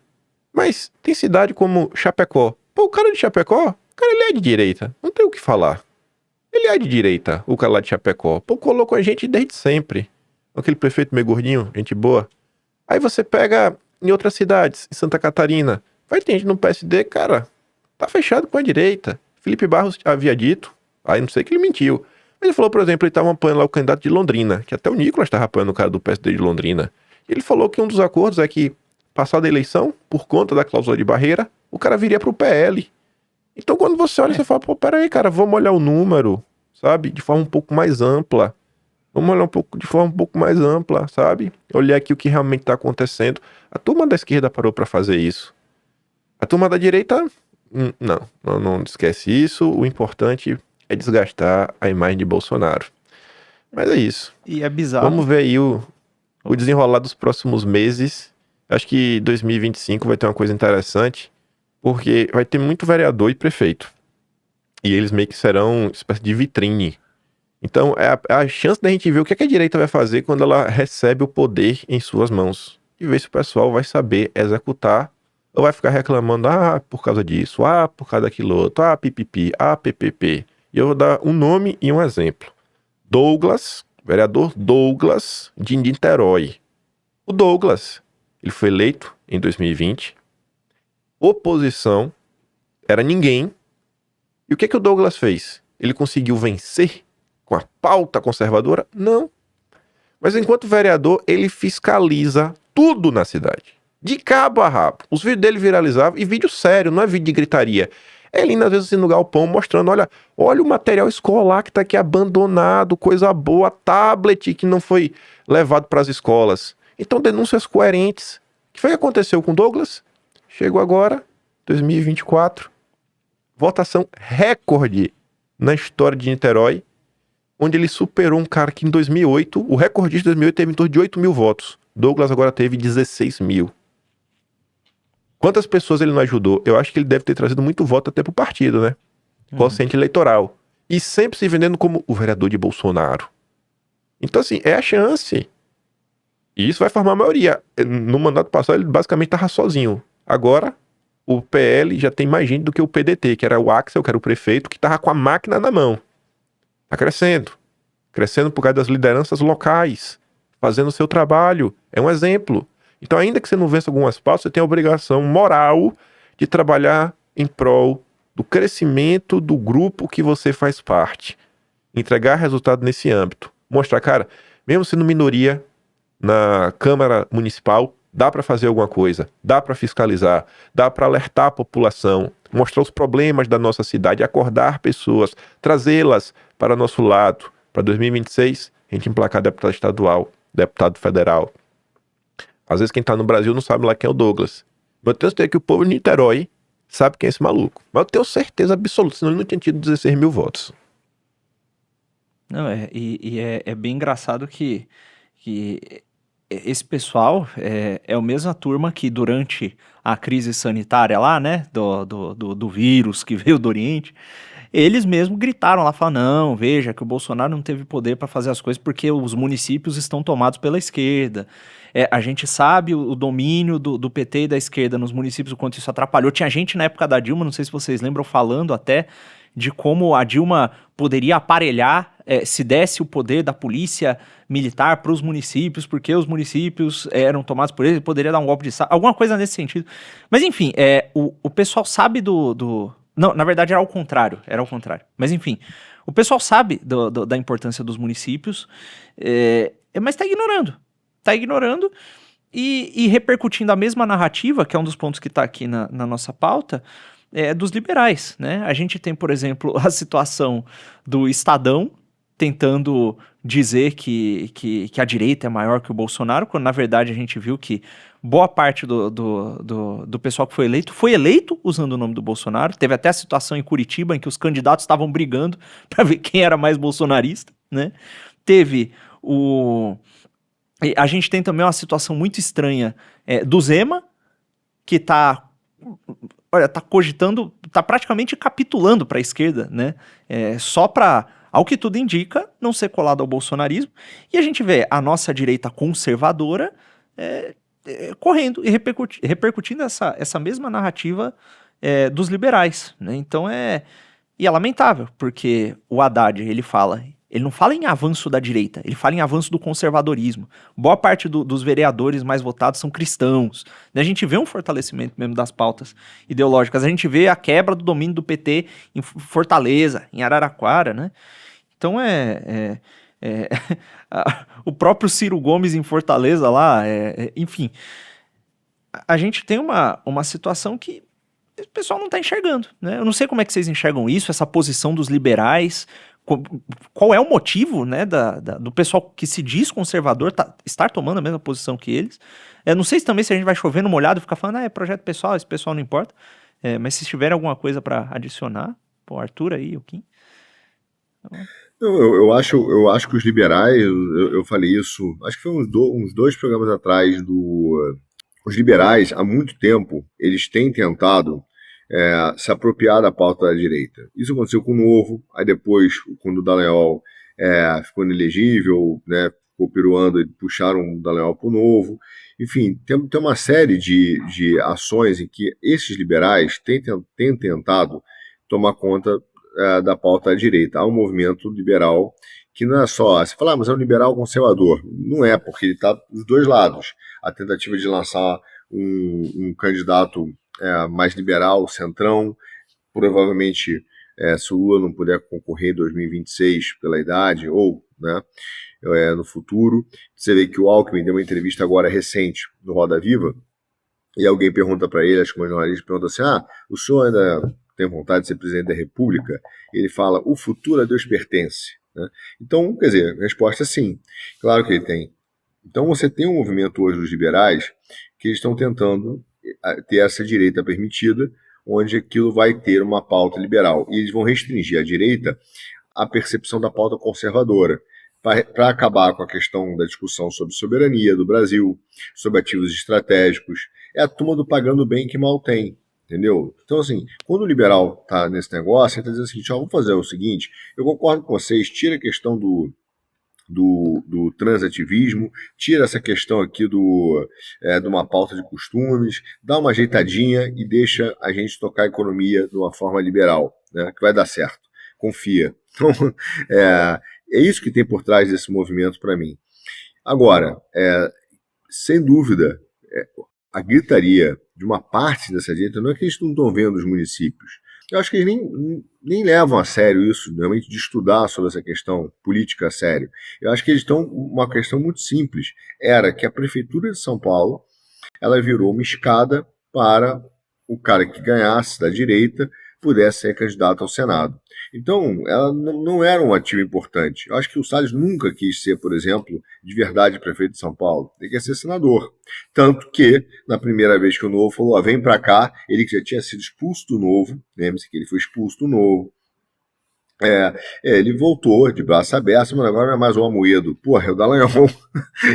Mas tem cidade como Chapecó. Pô, o cara de Chapecó, cara, ele é de direita. Não tem o que falar. Ele é de direita, o cara lá de Chapecó. Pô, colocou a gente desde sempre. Aquele prefeito meio gordinho, gente boa. Aí você pega em outras cidades, em Santa Catarina. Vai ter gente no PSD, cara, tá fechado com a direita. Felipe Barros havia dito, aí não sei que ele mentiu. Ele falou, por exemplo, ele tava apoiando lá o candidato de Londrina, que até o Nicolas tava apoiando o cara do PSD de Londrina. Ele falou que um dos acordos é que, passada a eleição, por conta da cláusula de barreira, o cara viria pro PL. Então quando você olha, você fala, pô, peraí, cara, vamos olhar o número, sabe? De forma um pouco mais ampla. Vamos olhar de forma um pouco mais ampla, sabe? Olhar aqui o que realmente tá acontecendo. A turma da esquerda parou pra fazer isso. A turma da direita, não esquece isso. O importante é desgastar a imagem de Bolsonaro. Mas é isso. E é bizarro. Vamos ver aí o desenrolar dos próximos meses. Acho que 2025 vai ter uma coisa interessante, porque vai ter muito vereador e prefeito. E eles meio que serão uma espécie de vitrine. Então, é a chance da gente ver o que a direita vai fazer quando ela recebe o poder em suas mãos. E ver se o pessoal vai saber executar ou vai ficar reclamando, por causa disso, por causa daquilo outro, pipipi, ppp. E eu vou dar um nome e um exemplo. Douglas, vereador Douglas de Niterói. O Douglas, ele foi eleito em 2020. Oposição, era ninguém. E o que o Douglas fez? Ele conseguiu vencer com a pauta conservadora? Não. Mas enquanto vereador, ele fiscaliza tudo na cidade. De cabo a rabo. Os vídeos dele viralizavam, e vídeo sério, não é vídeo de gritaria. Ele indo às vezes assim no galpão mostrando, olha o material escolar que tá aqui abandonado, coisa boa, tablet que não foi levado para as escolas. Então denúncias coerentes. O que foi que aconteceu com o Douglas? Chegou agora, 2024, votação recorde na história de Niterói, onde ele superou um cara que em 2008, o recordista de 2008 teve em torno de 8 mil votos. Douglas agora teve 16 mil. Quantas pessoas ele não ajudou? Eu acho que ele deve ter trazido muito voto até pro partido, né? Quociente eleitoral. E sempre se vendendo como o vereador de Bolsonaro. Então, assim, é a chance. E isso vai formar a maioria. No mandato passado, ele basicamente tava sozinho. Agora, o PL já tem mais gente do que o PDT, que era o Axel, que era o prefeito, que tava com a máquina na mão. Tá crescendo. Crescendo por causa das lideranças locais. fazendo o seu trabalho, é um exemplo. Então, ainda que você não vença algumas pautas, você tem a obrigação moral de trabalhar em prol do crescimento do grupo que você faz parte. Entregar resultado nesse âmbito. Mostrar, cara, mesmo sendo minoria na Câmara Municipal, dá para fazer alguma coisa, dá para fiscalizar, dá para alertar a população, mostrar os problemas da nossa cidade, acordar pessoas, trazê-las para nosso lado. Para 2026, a gente emplacar deputado estadual, deputado federal. Às vezes quem tá no Brasil não sabe lá quem é o Douglas. Mas eu tenho certeza que o povo de Niterói sabe quem é esse maluco. Mas eu tenho certeza absoluta, senão ele não tinha tido 16 mil votos. Não, é bem engraçado que esse pessoal é a mesma turma que durante a crise sanitária lá, né, do vírus que veio do Oriente, eles mesmos gritaram lá, falaram, não, veja que o Bolsonaro não teve poder para fazer as coisas porque os municípios estão tomados pela esquerda. A gente sabe o domínio do PT e da esquerda nos municípios, o quanto isso atrapalhou. Tinha gente na época da Dilma, não sei se vocês lembram, falando até de como a Dilma poderia aparelhar, se desse o poder da polícia militar para os municípios, porque os municípios eram tomados por eles, poderia dar um golpe de Estado, alguma coisa nesse sentido. Mas enfim, o pessoal sabe Não, na verdade era ao contrário. Mas enfim, o pessoal sabe da importância dos municípios, mas está ignorando. Está ignorando e repercutindo a mesma narrativa, que é um dos pontos que está aqui na nossa pauta, dos liberais, né? A gente tem, por exemplo, a situação do Estadão tentando dizer que a direita é maior que o Bolsonaro, quando na verdade a gente viu que boa parte do pessoal que foi eleito usando o nome do Bolsonaro. Teve até a situação em Curitiba em que os candidatos estavam brigando para ver quem era mais bolsonarista, né? A gente tem também uma situação muito estranha do Zema, que tá cogitando, tá praticamente capitulando para a esquerda, né? Só para, ao que tudo indica, não ser colado ao bolsonarismo. E a gente vê a nossa direita conservadora correndo e repercutindo essa mesma narrativa dos liberais, né? Então e é lamentável, porque o Haddad, ele não fala em avanço da direita, ele fala em avanço do conservadorismo. Boa parte dos vereadores mais votados são cristãos. A gente vê um fortalecimento mesmo das pautas ideológicas, a gente vê a quebra do domínio do PT em Fortaleza, em Araraquara, né? Então o próprio Ciro Gomes em Fortaleza lá, enfim, a gente tem uma situação que o pessoal não está enxergando, né? Eu não sei como é que vocês enxergam isso, essa posição dos liberais. Qual é o motivo, né, do pessoal que se diz conservador estar tomando a mesma posição que eles? Não sei também se a gente vai chover no molhado e ficar falando, é projeto pessoal, esse pessoal não importa. Mas se tiver alguma coisa para adicionar, o Arthur aí, o Kim. Eu acho que os liberais, eu falei isso, acho que foi uns 2 programas atrás, os liberais, há muito tempo, eles têm tentado se apropriar da pauta da direita. Isso aconteceu com o Novo, aí depois, quando o Dallagnol ficou inelegível, né, ficou piruando, e puxaram o Dallagnol para o Novo. Enfim, tem uma série de ações em que esses liberais têm tentado tomar conta da pauta da direita. Há um movimento liberal que não é só... Você fala, mas é um liberal conservador. Não é, porque ele está dos dois lados. A tentativa de lançar um candidato mais liberal, centrão, provavelmente se o Lula não puder concorrer em 2026 pela idade, ou né, no futuro. Você vê que o Alckmin deu uma entrevista agora recente no Roda Viva, e alguém pergunta para ele, acho que uma jornalista pergunta assim, o senhor ainda tem vontade de ser presidente da República? E ele fala, o futuro a Deus pertence. Né? Então, quer dizer, a resposta é sim, claro que ele tem. Então você tem um movimento hoje dos liberais que eles estão tentando ter essa direita permitida, onde aquilo vai ter uma pauta liberal. E eles vão restringir à direita a percepção da pauta conservadora, para acabar com a questão da discussão sobre soberania do Brasil, sobre ativos estratégicos. É a turma do pagando bem que mal tem, entendeu? Então, assim, quando o liberal está nesse negócio, ele está dizendo o seguinte, vamos fazer o seguinte, eu concordo com vocês, tira a questão do transativismo, tira essa questão aqui de uma pauta de costumes, dá uma ajeitadinha e deixa a gente tocar a economia de uma forma liberal, né, que vai dar certo, confia. Então, é isso que tem por trás desse movimento para mim. Agora, sem dúvida, a gritaria de uma parte dessa direita não é que eles não estão vendo os municípios. Eu acho que eles nem levam a sério isso, realmente, de estudar sobre essa questão política a sério. Eu acho que eles estão uma questão muito simples. Era que a Prefeitura de São Paulo ela virou uma escada para o cara que ganhasse da direita pudesse ser candidato ao Senado. Então, ela não era um ativo importante. Eu acho que o Salles nunca quis ser, por exemplo, de verdade prefeito de São Paulo. Ele quer ser senador. Tanto que, na primeira vez que o Novo falou, vem pra cá, ele que já tinha sido expulso do Novo, lembre-se que ele foi expulso do Novo, ele voltou de braço aberto, mas agora não é mais o Amoedo. Porra, é o Dallagnol.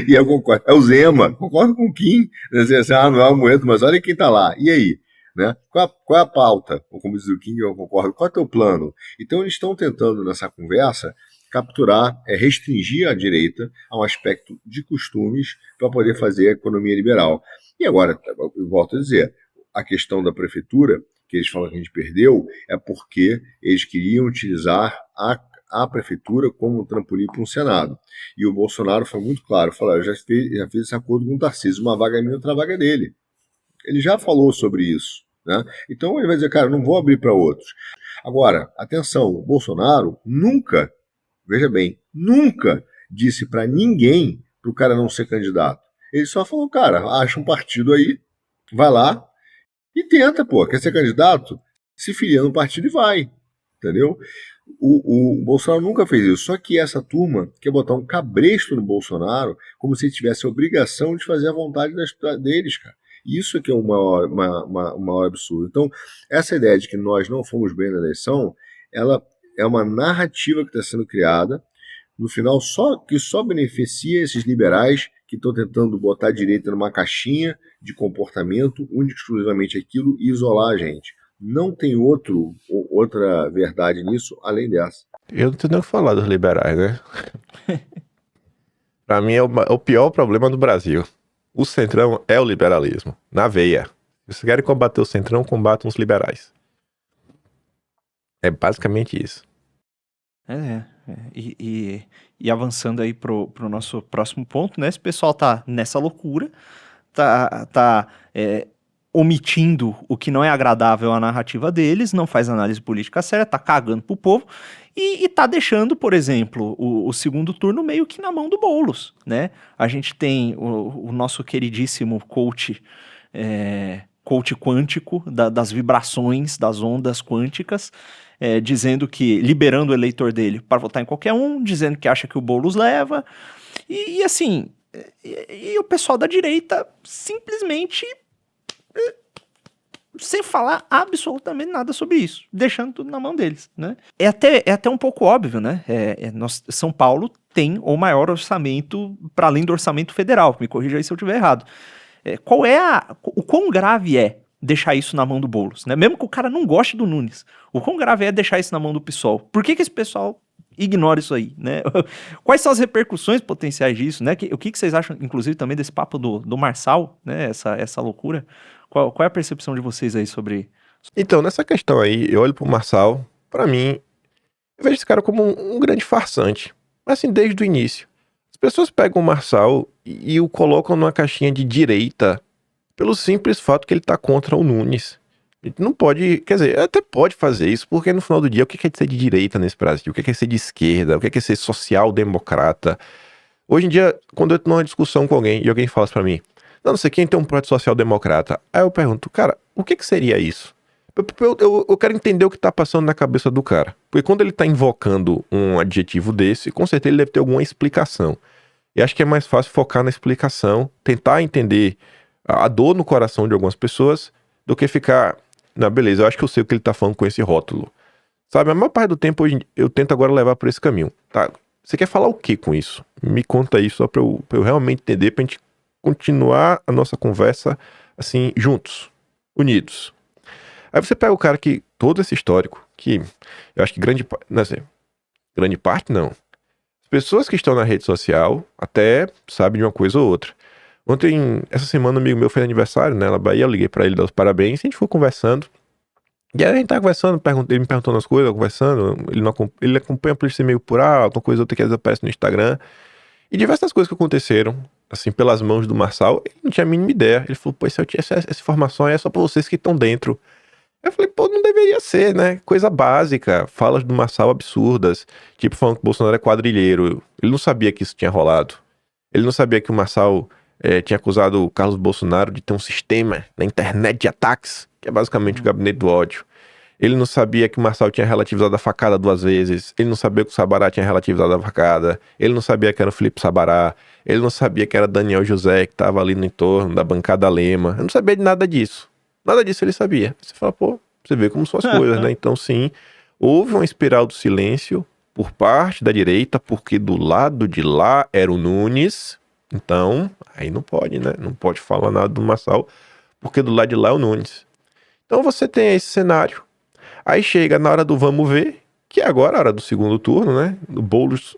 E eu concordo. É o Zema. Concordo com o Kim. Não é o Amoedo, mas olha quem tá lá. E aí? Né? Qual é a pauta? Ou como diz o Kim, eu concordo. Qual é o teu plano? Então eles estão tentando, nessa conversa, capturar, restringir a direita a um aspecto de costumes para poder fazer a economia liberal. E agora, eu volto a dizer, a questão da prefeitura, que eles falam que a gente perdeu, é porque eles queriam utilizar a prefeitura como um trampolim para um Senado. E o Bolsonaro foi muito claro, falou, eu já fiz esse acordo com o Tarcísio, uma vaga é minha, outra vaga é dele. Ele já falou sobre isso. Né? Então ele vai dizer, cara, não vou abrir para outros. Agora, atenção, o Bolsonaro nunca, veja bem, nunca disse para ninguém para o cara não ser candidato. Ele só falou, cara, acha um partido aí, vai lá e tenta, pô, quer ser candidato? Se filia no partido e vai, entendeu? O Bolsonaro nunca fez isso, só que essa turma quer botar um cabresto no Bolsonaro como se ele tivesse a obrigação de fazer a vontade deles, cara. Isso é que é o maior absurdo. Então, essa ideia de que nós não fomos bem na eleição, ela é uma narrativa que está sendo criada, no final, que só beneficia esses liberais que estão tentando botar a direita numa caixinha de comportamento, único exclusivamente aquilo, e isolar a gente. Não tem outra verdade nisso, além dessa. Eu não tenho nem o que falar dos liberais, né? Pra mim é o pior problema do Brasil. O Centrão é o liberalismo, na veia. Se vocês querem combater o Centrão, combatam os liberais. É basicamente isso. E avançando aí pro nosso próximo ponto, né? Esse pessoal tá nessa loucura, tá omitindo o que não é agradável à narrativa deles, não faz análise política séria, tá cagando pro povo e tá deixando, por exemplo, o segundo turno meio que na mão do Boulos, né? A gente tem o nosso queridíssimo coach quântico das vibrações, das ondas quânticas, dizendo que, liberando o eleitor dele para votar em qualquer um, dizendo que acha que o Boulos leva, e assim, e o pessoal da direita simplesmente sem falar absolutamente nada sobre isso, deixando tudo na mão deles, né? É até um pouco óbvio, né? São Paulo tem o maior orçamento, para além do orçamento federal, me corrija aí se eu estiver errado. O quão grave é deixar isso na mão do Boulos, né? Mesmo que o cara não goste do Nunes, o quão grave é deixar isso na mão do PSOL? Por que esse pessoal ignora isso aí, né? Quais são as repercussões potenciais disso, né? O que vocês acham, inclusive, também desse papo do Marçal, né? Essa loucura? Qual é a percepção de vocês aí sobre... Então, nessa questão aí, eu olho pro Marçal, pra mim, eu vejo esse cara como um grande farsante. Assim, desde o início. As pessoas pegam o Marçal e o colocam numa caixinha de direita pelo simples fato que ele tá contra o Nunes. Ele não pode, quer dizer, até pode fazer isso, porque no final do dia, o que é ser de direita nesse Brasil? O que é ser de esquerda? O que é ser social-democrata? Hoje em dia, quando eu tô numa discussão com alguém e alguém fala isso pra mim, não sei quem tem um projeto social-democrata. Aí eu pergunto, cara, o que seria isso? Eu quero entender o que tá passando na cabeça do cara. Porque quando ele tá invocando um adjetivo desse, com certeza ele deve ter alguma explicação. E acho que é mais fácil focar na explicação, tentar entender a dor no coração de algumas pessoas, do que ficar, não, beleza, eu acho que eu sei o que ele tá falando com esse rótulo. Sabe, a maior parte do tempo hoje eu tento agora levar por esse caminho. Tá, você quer falar o que com isso? Me conta aí só pra eu realmente entender, pra gente continuar a nossa conversa, assim, juntos, unidos. Aí você pega o cara que, todo esse histórico, que eu acho que grande parte não. As pessoas que estão na rede social até sabem de uma coisa ou outra. Essa semana, um amigo meu fez aniversário, né, na Bahia, eu liguei pra ele dar os parabéns, e a gente foi conversando. E aí a gente tava conversando, ele me perguntando as coisas, conversando, ele acompanha a polícia meio por alto, uma coisa ou outra que às vezes aparece no Instagram. E diversas coisas que aconteceram, assim, pelas mãos do Marçal, ele não tinha a mínima ideia. Ele falou, pô, se eu tinha essa informação é só pra vocês que estão dentro. Eu falei, pô, não deveria ser, né? Coisa básica, falas do Marçal absurdas, tipo falando que o Bolsonaro é quadrilheiro. Ele não sabia que isso tinha rolado. Ele não sabia que o Marçal tinha acusado o Carlos Bolsonaro de ter um sistema na internet de ataques, que é basicamente o gabinete do ódio. Ele não sabia que o Marçal tinha relativizado a facada 2 vezes. Ele não sabia que o Sabará tinha relativizado a facada. Ele não sabia que era o Felipe Sabará. Ele não sabia que era Daniel José, que estava ali no entorno da bancada Lema. Ele não sabia de nada disso. Nada disso ele sabia. Você fala, pô, você vê como são as coisas, né? Então, sim, houve uma espiral do silêncio por parte da direita, porque do lado de lá era o Nunes. Então, aí não pode, né? Não pode falar nada do Marçal, porque do lado de lá é o Nunes. Então você tem esse cenário. Aí chega na hora do vamos ver, que é agora a hora do segundo turno, né? O Boulos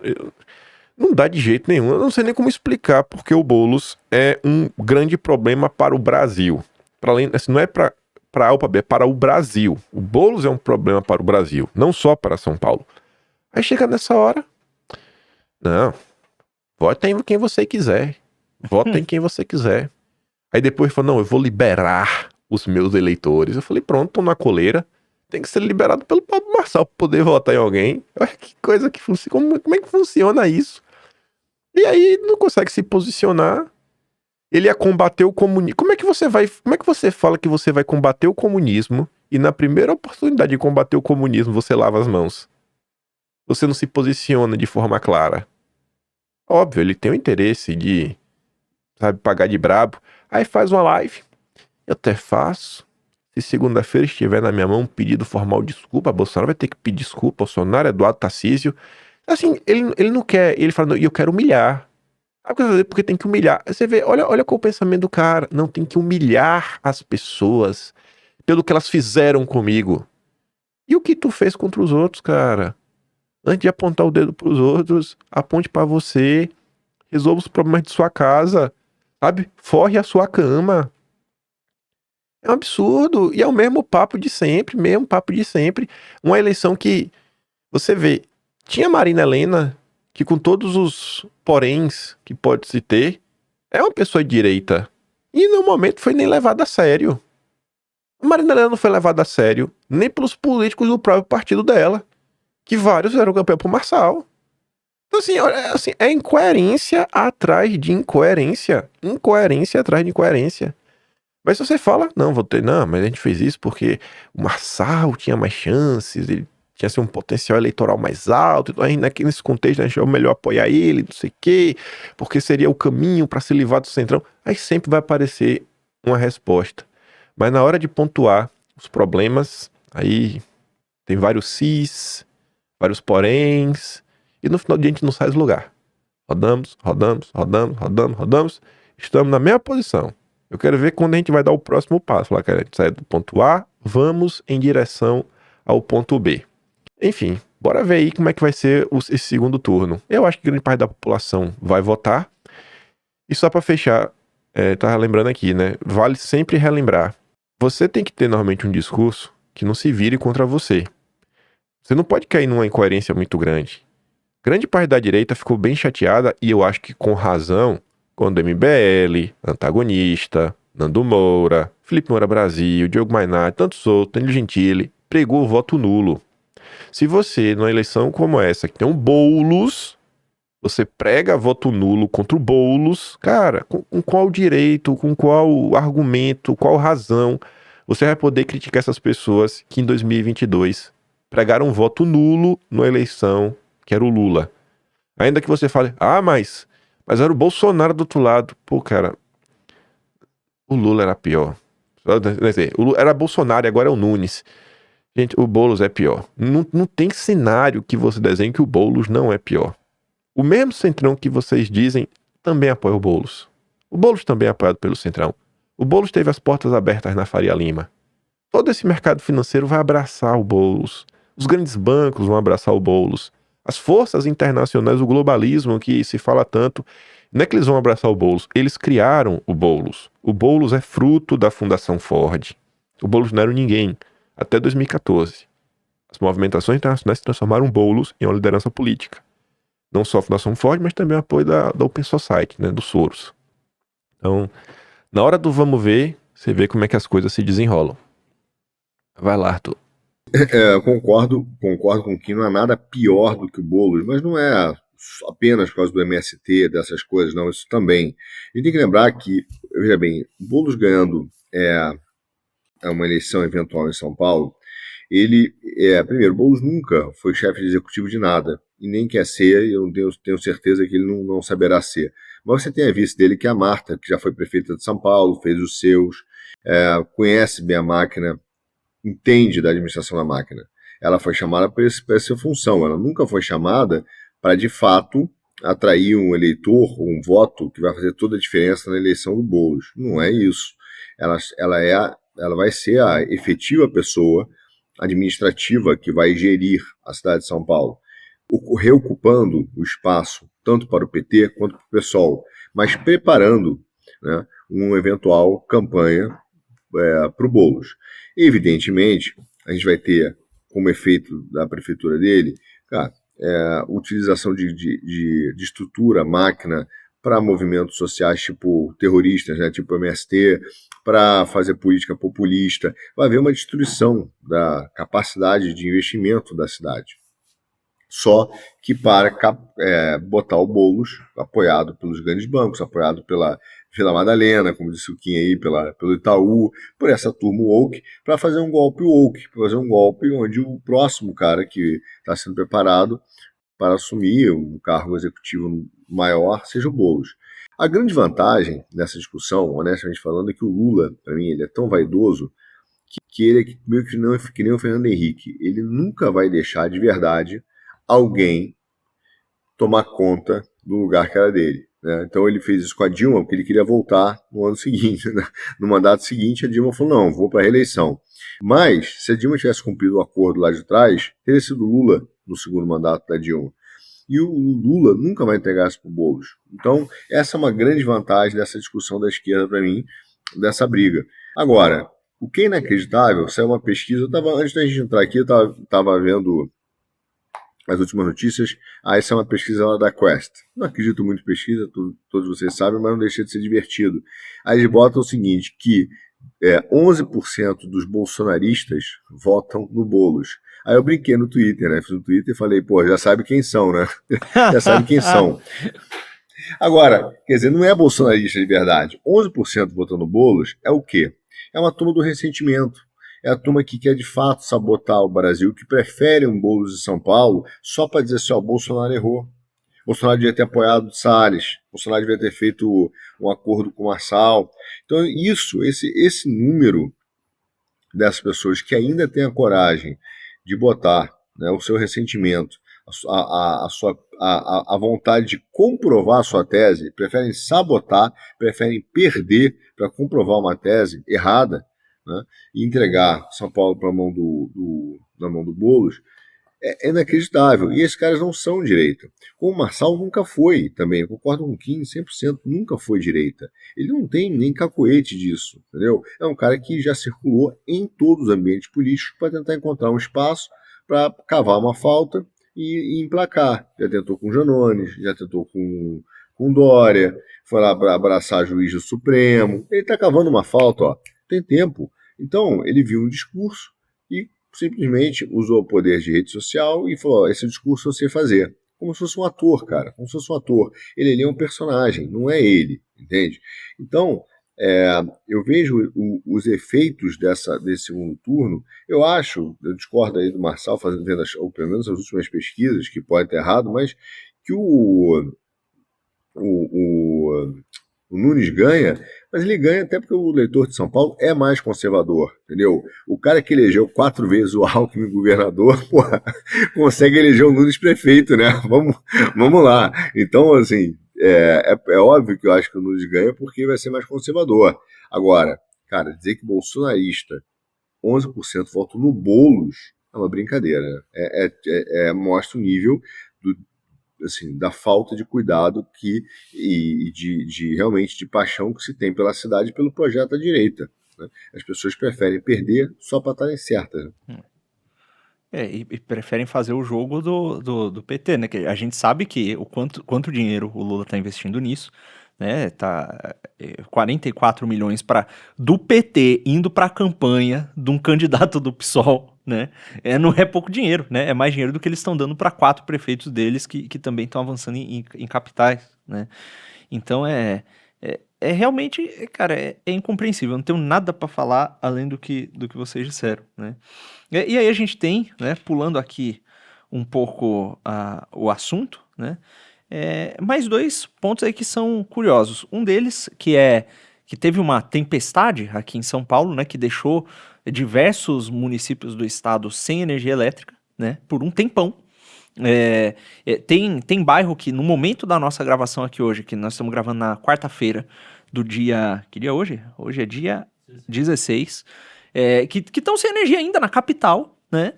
não dá de jeito nenhum. Eu não sei nem como explicar porque o Boulos é um grande problema para o Brasil. Para além, assim, não é para A ou para B, é para o Brasil. O Boulos é um problema para o Brasil, não só para São Paulo. Aí chega nessa hora, não, vota em quem você quiser. Vota em quem você quiser. Aí depois fala, não, eu vou liberar os meus eleitores. Eu falei, pronto, tô na coleira. Tem que ser liberado pelo Pablo Marçal para poder votar em alguém. Olha que coisa que funciona. Como é que funciona isso? E aí não consegue se posicionar. Ele ia combater o comunismo. Como é que você fala que você vai combater o comunismo e na primeira oportunidade de combater o comunismo você lava as mãos? Você não se posiciona de forma clara. Óbvio, ele tem o interesse de, sabe, pagar de brabo. Aí faz uma live. Eu até faço. Se segunda-feira estiver na minha mão um pedido formal de desculpa, Bolsonaro vai ter que pedir desculpa, Bolsonaro, Eduardo Tarcísio. Assim, ele não quer, ele fala, não, eu quero humilhar. Porque tem que humilhar. Você vê, olha qual é o pensamento do cara. Não, tem que humilhar as pessoas pelo que elas fizeram comigo. E o que tu fez contra os outros, cara? Antes de apontar o dedo pros outros, aponte pra você, resolva os problemas de sua casa, sabe? Forre a sua cama. É um absurdo. E é o mesmo papo de sempre, Uma eleição que, você vê, tinha Marina Helena, que com todos os poréns que pode se ter, é uma pessoa de direita. E no momento foi nem levada a sério. A Marina Helena não foi levada a sério nem pelos políticos do próprio partido dela, que vários eram campeão por Marçal. Então assim, é incoerência atrás de incoerência. Incoerência atrás de incoerência. Mas se você fala, não, mas a gente fez isso porque o Marçal tinha mais chances, ele tinha assim, um potencial eleitoral mais alto, então aí nesse contexto a gente é melhor apoiar ele, não sei o quê, porque seria o caminho para se livrar do Centrão. Aí sempre vai aparecer uma resposta. Mas na hora de pontuar os problemas, aí tem vários sis, vários poréns, e no final do dia a gente não sai do lugar. Rodamos, estamos na mesma posição. Eu quero ver quando a gente vai dar o próximo passo. Falar que a gente sai do ponto A, vamos em direção ao ponto B. Enfim, bora ver aí como é que vai ser esse segundo turno. Eu acho que grande parte da população vai votar. E só pra fechar, tava lembrando aqui, né? Vale sempre relembrar. Você tem que ter normalmente um discurso que não se vire contra você. Você não pode cair numa incoerência muito grande. Grande parte da direita ficou bem chateada, e eu acho que com razão, quando o MBL, Antagonista, Nando Moura, Felipe Moura Brasil, Diogo Mainardi, tantos outros, Danilo Gentili, pregou o voto nulo. Se você, numa eleição como essa, que tem um Boulos, você prega voto nulo contra o Boulos, cara, com qual direito, com qual argumento, qual razão você vai poder criticar essas pessoas que em 2022 pregaram voto nulo numa eleição que era o Lula? Ainda que você fale, mas era o Bolsonaro do outro lado. Pô, cara, o Lula era pior. Era Bolsonaro e agora é o Nunes. Gente, o Boulos é pior. Não tem cenário que você desenhe que o Boulos não é pior. O mesmo Centrão que vocês dizem também apoia o Boulos. O Boulos também é apoiado pelo Centrão. O Boulos teve as portas abertas na Faria Lima. Todo esse mercado financeiro vai abraçar o Boulos. Os grandes bancos vão abraçar o Boulos. As forças internacionais, o globalismo que se fala tanto, não é que eles vão abraçar o Boulos, eles criaram o Boulos. O Boulos é fruto da Fundação Ford. O Boulos não era ninguém, até 2014. As movimentações internacionais transformaram o Boulos em uma liderança política. não só a Fundação Ford, mas também o apoio da Open Society, né, do Soros. Então, na hora do vamos ver, você vê como é que as coisas se desenrolam. Vai lá, Arthur. Eu concordo com que não há nada pior do que o Boulos, mas não é apenas por causa do MST, dessas coisas, não, isso também. A gente tem que lembrar que, veja bem, o Boulos ganhando uma eleição eventual em São Paulo, primeiro, o Boulos nunca foi chefe de executivo de nada, e nem quer ser, e eu tenho certeza que ele não saberá ser. Mas você tem a vice dele, que é a Marta, que já foi prefeita de São Paulo, fez os seus, conhece bem a máquina, entende da administração da máquina. Ela foi chamada para essa função, ela nunca foi chamada para, de fato, atrair um eleitor, um voto que vai fazer toda a diferença na eleição do Boulos. Não é isso. Ela vai ser a efetiva pessoa administrativa que vai gerir a cidade de São Paulo, reocupando o espaço tanto para o PT quanto para o PSOL, mas preparando, né, uma eventual campanha para o Boulos. Evidentemente, a gente vai ter como efeito da prefeitura dele, cara, utilização de estrutura, máquina, para movimentos sociais tipo terroristas, né, tipo MST, para fazer política populista. Vai haver uma destruição da capacidade de investimento da cidade. Só que para botar o Boulos, apoiado pelos grandes bancos, apoiado pela Vila Madalena, como disse o Kim aí, pelo Itaú, por essa turma woke, para fazer um golpe woke, para fazer um golpe onde o próximo cara que está sendo preparado para assumir um cargo executivo maior seja o Boulos. A grande vantagem dessa discussão, honestamente falando, é que o Lula, para mim, ele é tão vaidoso que ele é meio que nem o Fernando Henrique. Ele nunca vai deixar de verdade alguém tomar conta do lugar que era dele. Né? Então ele fez isso com a Dilma, porque ele queria voltar no ano seguinte. Né? No mandato seguinte, a Dilma falou, não, vou para a reeleição. Mas, se a Dilma tivesse cumprido o acordo lá de trás, teria sido Lula no segundo mandato da Dilma. E o Lula nunca vai entregar isso para o Boulos. Então, essa é uma grande vantagem dessa discussão da esquerda para mim, dessa briga. Agora, o que é inacreditável, saiu uma pesquisa, antes da gente entrar aqui, eu estava vendo as últimas notícias. Essa é uma pesquisa lá da Quest. Não acredito muito em pesquisa, todos vocês sabem, mas não deixa de ser divertido. Aí eles botam o seguinte, que 11% dos bolsonaristas votam no Boulos. Aí eu brinquei no Twitter, né? Fiz um Twitter e falei, pô, já sabe quem são, né? Já sabe quem são. Agora, quer dizer, não é bolsonarista de verdade. 11% votando no Boulos é o quê? É uma turma do ressentimento. É a turma que quer de fato sabotar o Brasil, que prefere um Boulos de São Paulo só para dizer assim, ó, Bolsonaro errou. Bolsonaro devia ter apoiado o Salles. Bolsonaro devia ter feito um acordo com o Marçal. Então, esse número dessas pessoas que ainda têm a coragem de botar, né, o seu ressentimento, a vontade de comprovar a sua tese, preferem sabotar, preferem perder para comprovar uma tese errada, né, e entregar São Paulo na mão do Boulos, é inacreditável. E esses caras não são direita. Como o Marçal nunca foi também, eu concordo com o Kim, 100% nunca foi direita. Ele não tem nem cacoete disso, entendeu? É um cara que já circulou em todos os ambientes políticos para tentar encontrar um espaço para cavar uma falta e emplacar. Já tentou com Janones, já tentou com Dória, foi lá para abraçar juiz do Supremo. Ele está cavando uma falta, ó, tem tempo. Então, ele viu um discurso e simplesmente usou o poder de rede social e falou, esse discurso eu sei fazer. Como se fosse um ator, cara. Como se fosse um ator. Ele é um personagem, não é ele, entende? Então, eu vejo os efeitos desse segundo turno. Eu discordo aí do Marçal, vendo ou pelo menos as últimas pesquisas, que pode estar errado, mas que o Nunes ganha, mas ele ganha até porque o eleitor de São Paulo é mais conservador, entendeu? O cara que elegeu 4 vezes o Alckmin governador, porra, consegue eleger o Nunes prefeito, né? Vamos lá. Então, assim, é óbvio que eu acho que o Nunes ganha porque vai ser mais conservador. Agora, cara, dizer que bolsonarista 11% voto no Boulos é uma brincadeira. Mostra o nível da falta de cuidado e realmente de paixão que se tem pela cidade e pelo projeto da direita. Né? As pessoas preferem perder só para estarem certas. Né? E preferem fazer o jogo do PT, né? Que a gente sabe que o quanto dinheiro o Lula tá investindo nisso, né? Tá 44 milhões do PT indo pra campanha de um candidato do PSOL, né? Não é pouco dinheiro, né? É mais dinheiro do que eles estão dando para 4 prefeitos deles que também estão avançando em capitais, né? Então realmente, cara, é incompreensível. Eu não tenho nada para falar além do que vocês disseram, né? E aí a gente tem, né, pulando aqui um pouco o assunto, né? Mais 2 pontos aí que são curiosos. Um deles que teve uma tempestade aqui em São Paulo, né, que deixou diversos municípios do estado sem energia elétrica, né, por um tempão. Tem bairro que no momento da nossa gravação aqui hoje, que nós estamos gravando na quarta-feira do dia... Que dia é hoje? Hoje é dia 16. Que estão sem energia ainda na capital, né?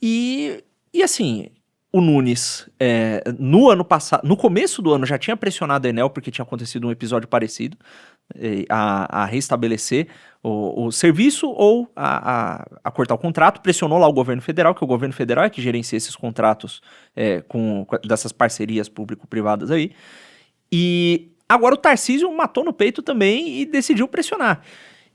E assim, o Nunes, no ano passado, no começo do ano, já tinha pressionado a Enel, porque tinha acontecido um episódio parecido, a restabelecer o serviço ou a cortar o contrato, pressionou lá o governo federal, que o governo federal é que gerencia esses contratos dessas parcerias público-privadas aí. E agora o Tarcísio matou no peito também e decidiu pressionar.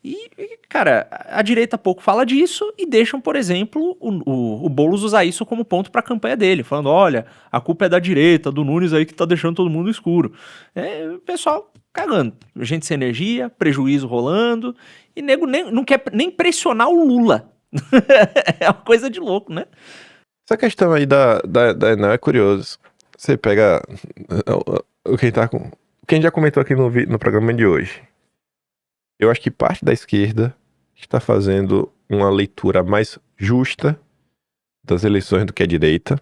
E, cara, a direita pouco fala disso e deixam, por exemplo, o Boulos usar isso como ponto para a campanha dele, falando, olha, a culpa é da direita, do Nunes aí que tá deixando todo mundo escuro. O pessoal cagando, gente sem energia, prejuízo rolando, e nego não quer nem pressionar o Lula. É uma coisa de louco, né? Essa questão aí da Enel é curioso. Você pega quem já comentou aqui no programa de hoje. Eu acho que parte da esquerda está fazendo uma leitura mais justa das eleições do que a direita.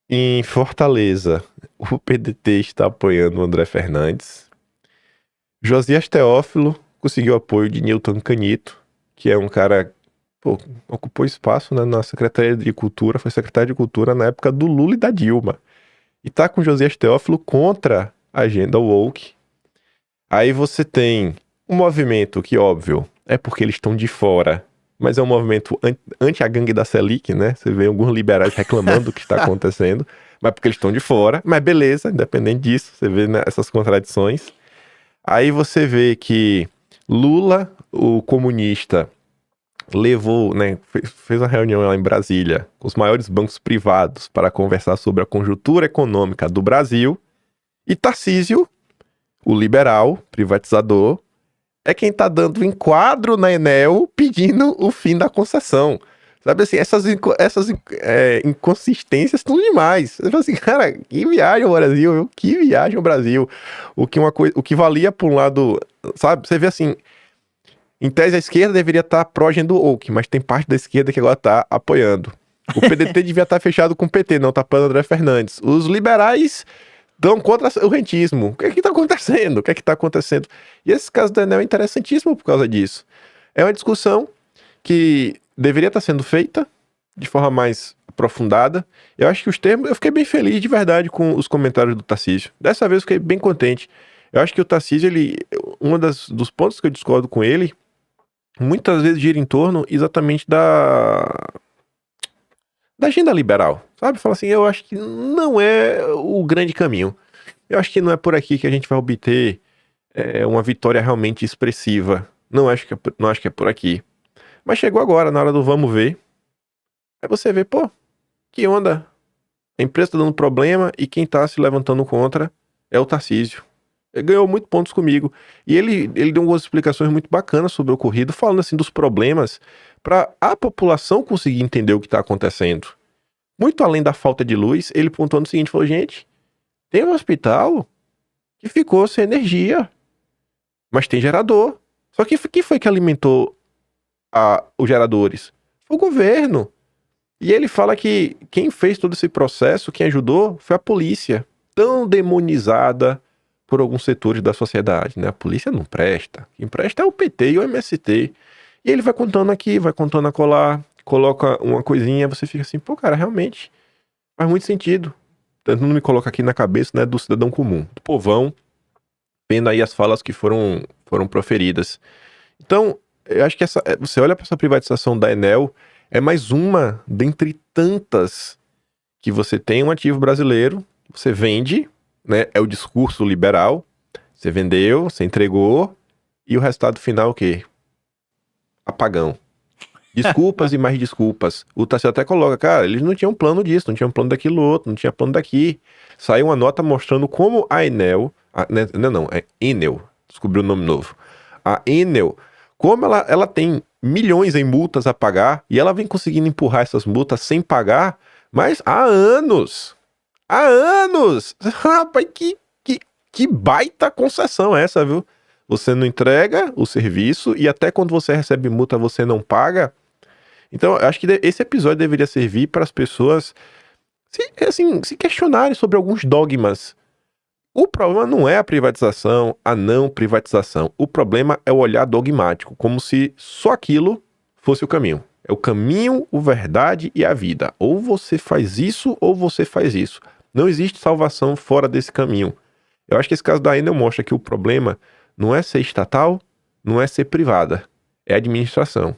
Em Fortaleza, o PDT está apoiando o André Fernandes. Josias Teófilo conseguiu apoio de Newton Canito, que é um cara que ocupou espaço, né, na Secretaria de Cultura, foi secretário de Cultura na época do Lula e da Dilma. E tá com Josias Teófilo contra a agenda woke. Aí você tem um movimento que, óbvio, é porque eles estão de fora, mas é um movimento anti a gangue da Selic, né? Você vê alguns liberais reclamando do que está acontecendo, mas porque eles estão de fora. Mas beleza, independente disso, você vê, né, essas contradições. Aí você vê que Lula, o comunista, levou, né, fez uma reunião lá em Brasília com os maiores bancos privados para conversar sobre a conjuntura econômica do Brasil. E Tarcísio, o liberal, privatizador, é quem tá dando enquadro na Enel pedindo o fim da concessão. Sabe assim, essas inconsistências estão demais. Você fala assim, cara, que viagem ao Brasil, viu? Que viagem ao Brasil. O que valia por um lado, sabe? Você vê assim, em tese a esquerda deveria estar pró-agenda woke, mas tem parte da esquerda que agora tá apoiando. O PDT devia estar fechado com o PT, não tá apoiando André Fernandes. Os liberais dão contra o rentismo. O que é que tá acontecendo? O que é que tá acontecendo? E esse caso da Enel é interessantíssimo por causa disso. É uma discussão que deveria estar sendo feita de forma mais aprofundada. Eu acho que os termos... Eu fiquei bem feliz de verdade com os comentários do Tarcísio. Dessa vez eu fiquei bem contente. Eu acho que o Tarcísio, dos pontos que eu discordo com ele, muitas vezes gira em torno exatamente da agenda liberal, sabe? Fala assim, eu acho que não é o grande caminho. Eu acho que não é por aqui que a gente vai obter uma vitória realmente expressiva. Não acho que é por aqui. Mas chegou agora, na hora do vamos ver. Aí você vê, pô, que onda. A empresa tá dando problema e quem tá se levantando contra é o Tarcísio. Ele ganhou muitos pontos comigo. E ele deu algumas explicações muito bacanas sobre o ocorrido, falando assim dos problemas para a população conseguir entender o que está acontecendo. Muito além da falta de luz, ele pontuando o seguinte, falou, gente, tem um hospital que ficou sem energia, mas tem gerador. Só que quem foi que alimentou os geradores? Foi o governo. E ele fala que quem fez todo esse processo, quem ajudou, foi a polícia, tão demonizada por alguns setores da sociedade, né? A polícia não presta. Quem presta é o PT e o MST. E ele vai contando aqui, vai contando acolá, coloca uma coisinha, você fica assim, pô, cara, realmente faz muito sentido. Tentando me colocar aqui na cabeça, né, do cidadão comum, do povão, vendo aí as falas que foram proferidas. Então, eu acho que você olha para essa privatização da Enel, é mais uma dentre tantas que você tem um ativo brasileiro, você vende, né? É o discurso liberal. Você vendeu, você entregou, e o resultado final o quê? Apagão. Desculpas e mais desculpas. O Tarcísio até coloca, cara, eles não tinham plano disso, não tinham plano daquilo outro, não tinha plano daqui. Saiu uma nota mostrando como a Enel, é Enel, descobriu o nome novo. A Enel, como ela tem milhões em multas a pagar, e ela vem conseguindo empurrar essas multas sem pagar, mas há anos. Há anos! Rapaz, que baita concessão essa, viu? Você não entrega o serviço e até quando você recebe multa você não paga. Então, eu acho que esse episódio deveria servir para as pessoas se questionarem sobre alguns dogmas. O problema não é a privatização, a não privatização. O problema é o olhar dogmático, como se só aquilo fosse o caminho. É o caminho, a verdade e a vida. Ou você faz isso ou você faz isso. Não existe salvação fora desse caminho. Eu acho que esse caso da Enel mostra que o problema não é ser estatal, não é ser privada. É administração.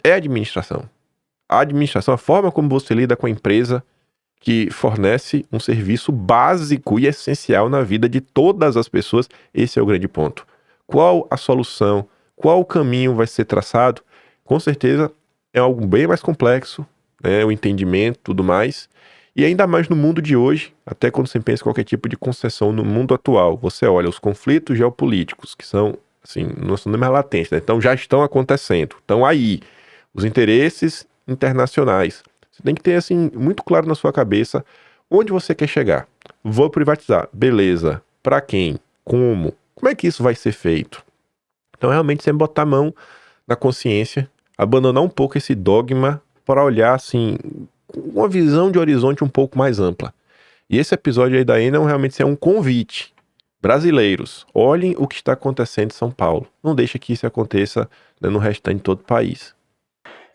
É administração. A administração, a forma como você lida com a empresa que fornece um serviço básico e essencial na vida de todas as pessoas, esse é o grande ponto. Qual a solução? Qual o caminho vai ser traçado? Com certeza é algo bem mais complexo, né? O entendimento, tudo mais. E ainda mais no mundo de hoje, até quando você pensa em qualquer tipo de concessão no mundo atual, você olha os conflitos geopolíticos, que são, assim, não são nem mais latentes, né? Então já estão acontecendo, estão aí. Os interesses internacionais. Você tem que ter, assim, muito claro na sua cabeça onde você quer chegar. Vou privatizar. Beleza. Para quem? Como? Como é que isso vai ser feito? Então, realmente, você botar a mão na consciência, abandonar um pouco esse dogma para olhar, assim, com uma visão de horizonte um pouco mais ampla. E esse episódio aí da Enel realmente é um convite. Brasileiros, olhem o que está acontecendo em São Paulo. Não deixe que isso aconteça, né, no restante de todo o país.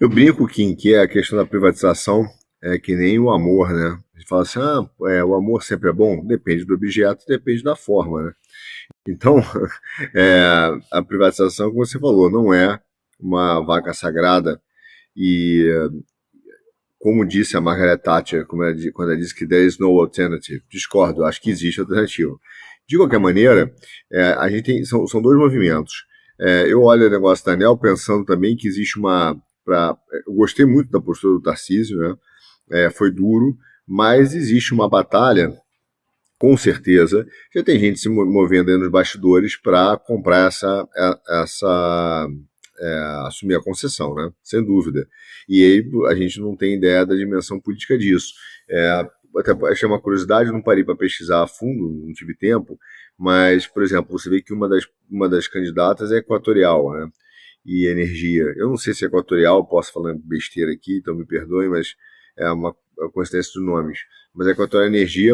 Eu brinco, Kim, que a questão da privatização é que nem o amor, né? A gente fala assim, o amor sempre é bom? Depende do objeto, depende da forma, né? Então, a privatização, como você falou, não é uma vaca sagrada e, como disse a Margaret Thatcher, quando ela disse que there is no alternative, discordo, acho que existe alternativa. De qualquer maneira, a gente tem, são dois movimentos. Eu olho o negócio da ANEEL pensando também que existe eu gostei muito da postura do Tarcísio, né? Foi duro, mas existe uma batalha, com certeza. Já tem gente se movendo aí nos bastidores para comprar assumir a concessão, né? Sem dúvida. E aí a gente não tem ideia da dimensão política disso. Até achei uma curiosidade, não parei para pesquisar a fundo, não tive tempo, mas, por exemplo, você vê que uma das candidatas é Equatorial, né? E Energia. Eu não sei se é Equatorial, posso falar besteira aqui, então me perdoem, mas é uma coincidência dos nomes. Mas a Equatorial Energia,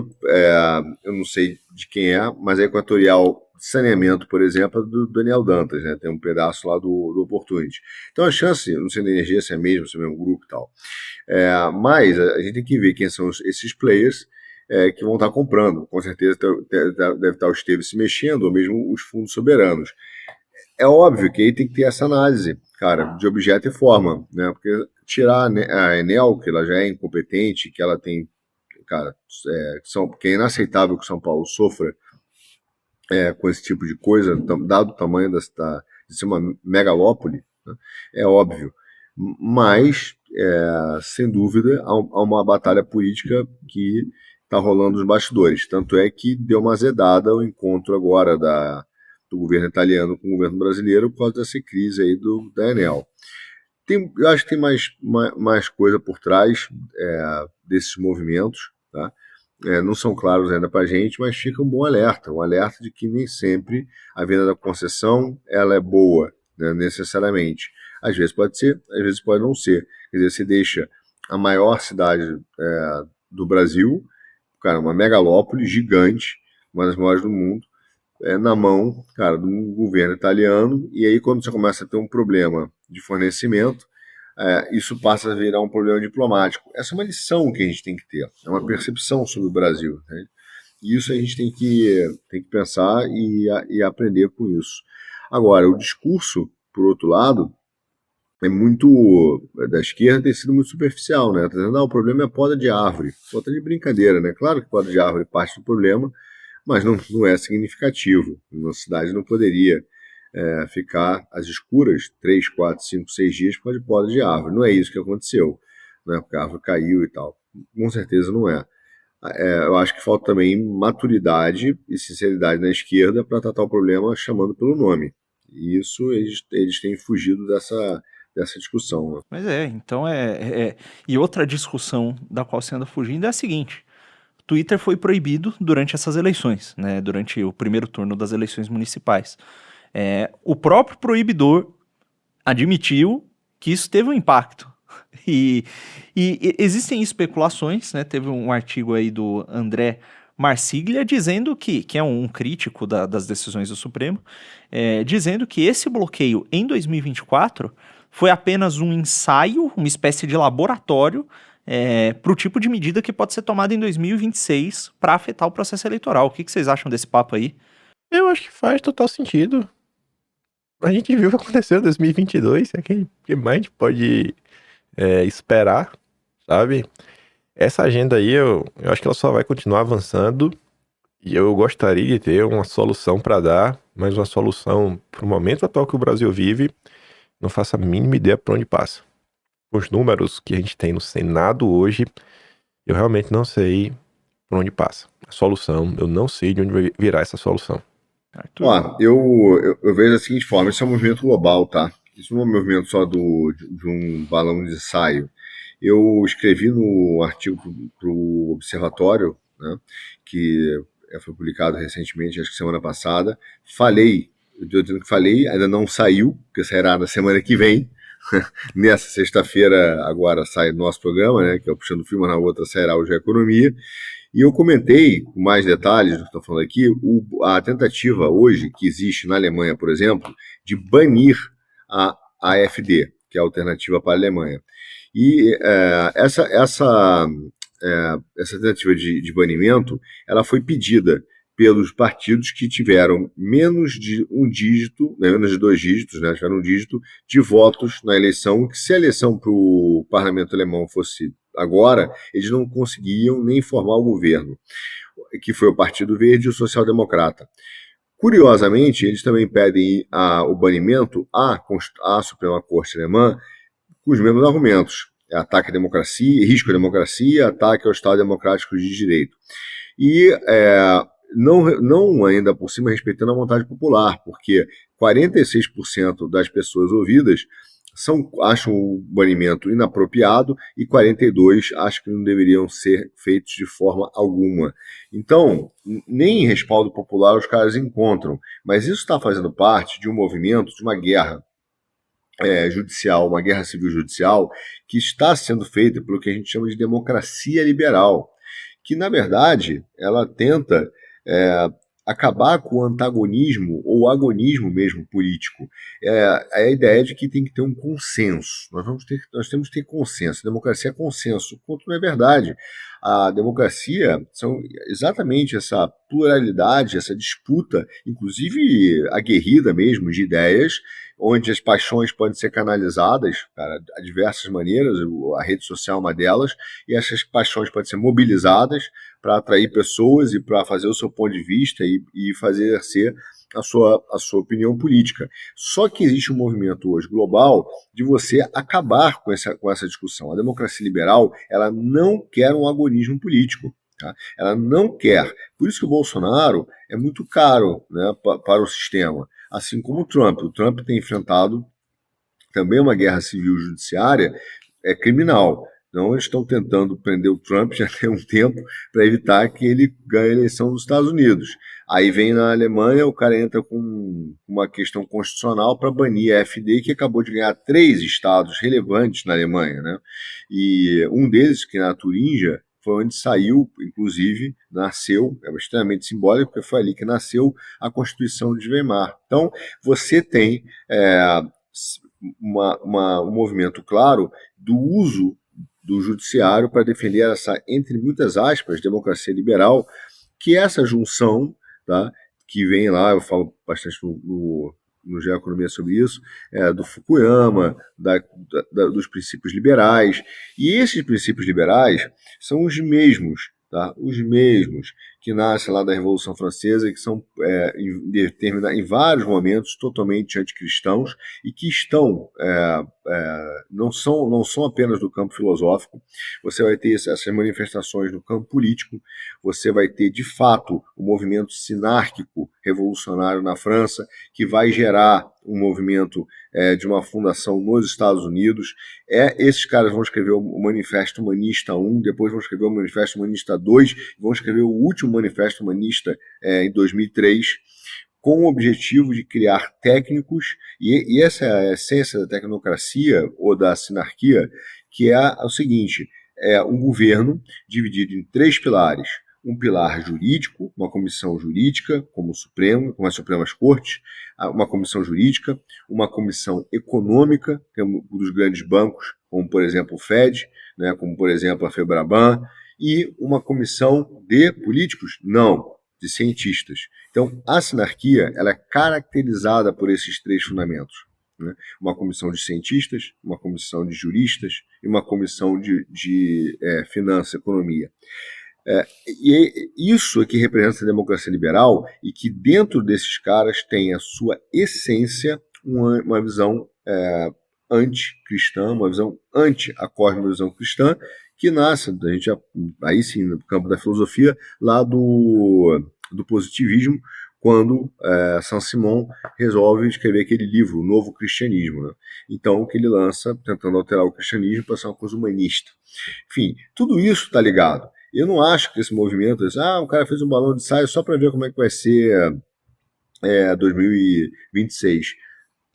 eu não sei de quem é, mas a Equatorial Saneamento, por exemplo, é do Daniel Dantas, né? Tem um pedaço lá do Opportunity. Então a chance, não sei da energia se é mesmo, se é o mesmo grupo e tal. Mas a gente tem que ver quem são esses players que vão estar comprando. Com certeza deve estar o Esteves se mexendo, ou mesmo os fundos soberanos. É óbvio que aí tem que ter essa análise, cara, de objeto e forma, né? Porque tirar a Enel, que ela já é incompetente, que ela tem, cara, que é inaceitável que São Paulo sofra com esse tipo de coisa, dado o tamanho de ser uma megalópole, né? É óbvio. Mas, sem dúvida, há uma batalha política que está rolando nos bastidores. Tanto é que deu uma azedada o encontro agora do governo italiano com o governo brasileiro por causa dessa crise aí da Enel. Eu acho que tem mais coisa por trás desses movimentos, tá? Não são claros ainda para a gente, mas fica um alerta de que nem sempre a venda da concessão ela é boa, né, necessariamente. Às vezes pode ser, às vezes pode não ser. Quer dizer, você deixa a maior cidade do Brasil, cara, uma megalópole gigante, uma das maiores do mundo, na mão, cara, do governo italiano, e aí quando você começa a ter um problema de fornecimento, isso passa a virar um problema diplomático. Essa é uma lição que a gente tem que ter, é uma percepção sobre o Brasil, né? E isso a gente tem que pensar e aprender com isso. Agora, o discurso, por outro lado, da esquerda tem sido muito superficial, né? Tá dizendo, o problema é a poda de árvore. Pô, tá de brincadeira, né? Claro que poda de árvore é parte do problema, mas não é significativo. Uma cidade não poderia ficar às escuras 3, 4, 5, 6 dias por causa de poda de árvore. Não é isso que aconteceu, né? Porque a árvore caiu e tal. Com certeza não é. Eu acho que falta também maturidade e sinceridade na esquerda para tratar o problema chamando pelo nome. E isso eles têm fugido dessa discussão. Né? Mas então E outra discussão da qual você anda fugindo é a seguinte: Twitter foi proibido durante essas eleições, né? Durante o primeiro turno das eleições municipais. O próprio proibidor admitiu que isso teve um impacto. E existem especulações, né? Teve um artigo aí do André Marsiglia dizendo que é um crítico das decisões do Supremo, dizendo que esse bloqueio em 2024 foi apenas um ensaio, uma espécie de laboratório para o tipo de medida que pode ser tomada em 2026 para afetar o processo eleitoral. O que vocês acham desse papo aí? Eu acho que faz total sentido. A gente viu o que aconteceu em 2022, é que mais a gente pode esperar, sabe? Essa agenda aí, eu acho que ela só vai continuar avançando e eu gostaria de ter uma solução para dar, mas uma solução para o momento atual que o Brasil vive, não faço a mínima ideia para onde passa. Os números que a gente tem no Senado hoje, eu realmente não sei para onde passa. A solução, eu não sei de onde vai virar essa solução. Eu vejo da seguinte forma, isso é um movimento global, tá? Isso não é um movimento só de um balão de ensaio. Eu escrevi no artigo para o Observatório, né, que foi publicado recentemente, acho que semana passada, falei, ainda não saiu, porque sairá na semana que vem, nessa sexta-feira agora sai o nosso programa, né, que é o Puxando Filme, na outra sairá o Economia, e eu comentei com mais detalhes do que estou falando aqui, a tentativa hoje que existe na Alemanha, por exemplo, de banir a AfD, que é a alternativa para a Alemanha. E essa tentativa de banimento, ela foi pedida pelos partidos que tiveram menos de um dígito, menos de 2 dígitos, né, tiveram um dígito de votos na eleição, que se a eleição para o parlamento alemão fosse agora, eles não conseguiam nem formar o governo, que foi o Partido Verde e o Social Democrata. Curiosamente, eles também pedem o banimento à Suprema Corte Alemã com os mesmos argumentos. Ataque à democracia, risco à democracia, ataque ao Estado Democrático de Direito. E não ainda por cima respeitando a vontade popular, porque 46% das pessoas ouvidas acham o banimento inapropriado e 42% acham que não deveriam ser feitos de forma alguma. Então, nem respaldo popular os caras encontram, mas isso está fazendo parte de um movimento, de uma guerra judicial, uma guerra civil judicial, que está sendo feita pelo que a gente chama de democracia liberal, que, na verdade, ela tenta acabar com o antagonismo ou agonismo mesmo político. A ideia de que tem que ter um consenso. Nós temos que ter consenso. A democracia é consenso, quanto não é verdade. A democracia são exatamente essa pluralidade, essa disputa, inclusive aguerrida mesmo, de ideias, onde as paixões podem ser canalizadas, cara, a diversas maneiras, a rede social é uma delas, e essas paixões podem ser mobilizadas para atrair pessoas e para fazer o seu ponto de vista e fazer ser a sua opinião política. Só que existe um movimento hoje global de você acabar com essa discussão. A democracia liberal, ela não quer um agonismo político. Tá? Ela não quer. Por isso que o Bolsonaro é muito caro, né, para o sistema. Assim como o Trump. O Trump tem enfrentado também uma guerra civil judiciária criminal. Então, eles estão tentando prender o Trump já tem um tempo para evitar que ele ganhe a eleição dos Estados Unidos. Aí vem na Alemanha, o cara entra com uma questão constitucional para banir a AfD, que acabou de ganhar 3 estados relevantes na Alemanha. Né? E um deles, que é na Turíngia, foi onde saiu, inclusive, nasceu, é extremamente simbólico, porque foi ali que nasceu a Constituição de Weimar. Então, você tem um movimento claro do uso do judiciário para defender essa, entre muitas aspas, democracia liberal, que é essa junção, tá, que vem lá, eu falo bastante no Geoeconomia sobre isso, do Fukuyama, dos princípios liberais. E esses princípios liberais são os mesmos, tá? Os mesmos que nascem lá da Revolução Francesa e que são em vários momentos totalmente anticristãos e que estão não são apenas do campo filosófico. Você vai ter essas manifestações no campo político, você vai ter de fato o movimento sinárquico revolucionário na França, que vai gerar um movimento de uma fundação nos Estados Unidos. Esses caras vão escrever o Manifesto Humanista 1, depois vão escrever o Manifesto Humanista 2, vão escrever o último Manifesto Humanista em 2003, com o objetivo de criar técnicos, e essa é a essência da tecnocracia ou da sinarquia, que é o seguinte: é um governo dividido em 3 pilares. Um pilar jurídico, uma comissão jurídica, como o Supremo, como as Supremas Cortes, uma comissão jurídica, uma comissão econômica, que é um dos grandes bancos, como por exemplo o Fed, né, como por exemplo a Febraban, e uma comissão de políticos? Não, de cientistas. Então, a sinarquia ela é caracterizada por esses 3 fundamentos, né? Uma comissão de cientistas, uma comissão de juristas e uma comissão de finança e economia. E isso é que representa a democracia liberal e que dentro desses caras tem a sua essência uma visão anticristã, uma visão anti a cosmovisão cristã, que nasce, a gente aí sim, no campo da filosofia, lá do positivismo, quando Saint-Simon resolve escrever aquele livro, O Novo Cristianismo, né? Então, que ele lança, tentando alterar o cristianismo para ser uma coisa humanista. Enfim, tudo isso está ligado. Eu não acho que esse movimento, o cara fez um balão de ensaio só para ver como é que vai ser 2026.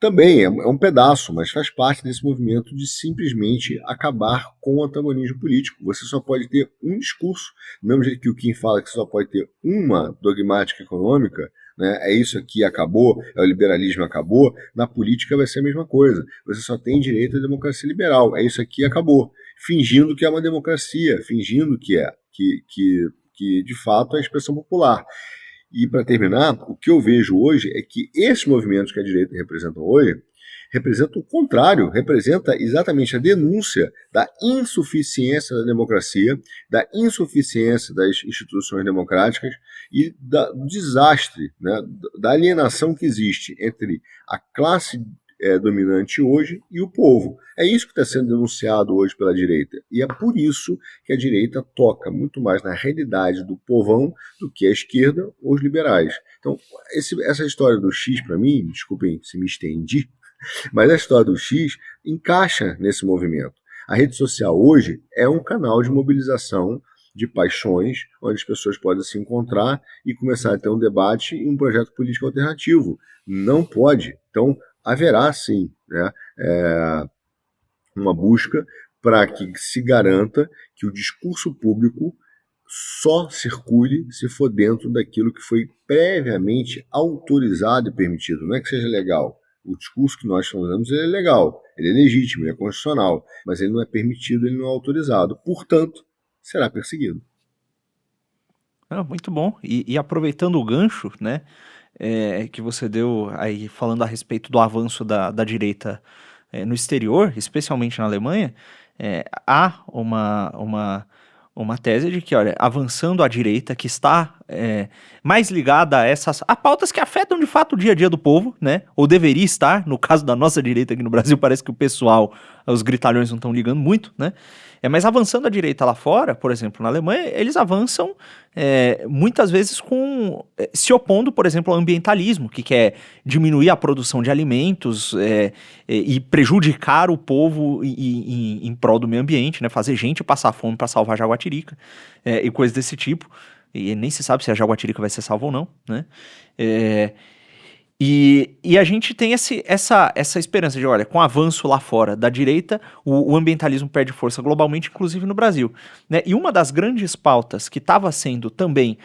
Também é um pedaço, mas faz parte desse movimento de simplesmente acabar com o antagonismo político. Você só pode ter um discurso, do mesmo jeito que o Kim fala que você só pode ter uma dogmática econômica, né? É isso aqui, acabou, é o liberalismo, acabou. Na política vai ser a mesma coisa. Você só tem direito à democracia liberal, é isso aqui, acabou. Fingindo que é uma democracia, fingindo que de fato é a expressão popular. E para terminar, o que eu vejo hoje é que esses movimentos que a direita representam hoje representam o contrário, representa exatamente a denúncia da insuficiência da democracia, da insuficiência das instituições democráticas e do desastre, né, da alienação que existe entre a classe dominante hoje e o povo. É isso que está sendo denunciado hoje pela direita. E é por isso que a direita toca muito mais na realidade do povão do que a esquerda ou os liberais. Então, essa história do X, para mim, desculpem se me estendi, mas a história do X encaixa nesse movimento. A rede social hoje é um canal de mobilização de paixões, onde as pessoas podem se encontrar e começar a ter um debate e um projeto político alternativo. Não pode. Então, haverá sim, né, uma busca para que se garanta que o discurso público só circule se for dentro daquilo que foi previamente autorizado e permitido. Não é que seja legal. O discurso que nós falamos é legal, ele é legítimo, ele é constitucional, mas ele não é permitido, ele não é autorizado. Portanto, será perseguido. Muito bom. E aproveitando o gancho, né, que você deu aí falando a respeito do avanço da direita no exterior, especialmente na Alemanha, há uma tese de que, olha, avançando a direita, que está mais ligada a pautas que afetam de fato o dia a dia do povo, né? Ou deveria estar, no caso da nossa direita aqui no Brasil, parece que o pessoal, os gritalhões não estão ligando muito, né? Mas avançando a direita lá fora, por exemplo, na Alemanha, eles avançam muitas vezes se opondo, por exemplo, ao ambientalismo, que quer diminuir a produção de alimentos e prejudicar o povo em prol do meio ambiente, né? Fazer gente passar fome para salvar a Jaguatirica e coisas desse tipo. E nem se sabe se a Jaguatirica vai ser salva ou não, né? E a gente tem essa esperança de, olha, com o avanço lá fora da direita, o ambientalismo perde força globalmente, inclusive no Brasil, né? E uma das grandes pautas que estava sendo também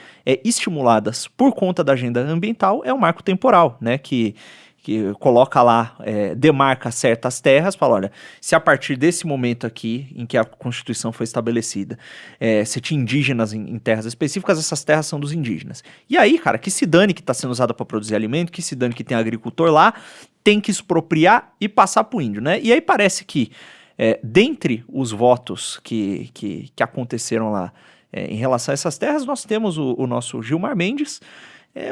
estimuladas por conta da agenda ambiental é o marco temporal, né? Que que coloca lá, demarca certas terras, fala, olha, se a partir desse momento aqui, em que a Constituição foi estabelecida, se tinha indígenas em terras específicas, essas terras são dos indígenas. E aí, cara, que se dane que está sendo usada para produzir alimento, que se dane que tem agricultor lá, tem que expropriar e passar para o índio, né? E aí parece que, dentre os votos que aconteceram lá em relação a essas terras, nós temos o nosso Gilmar Mendes,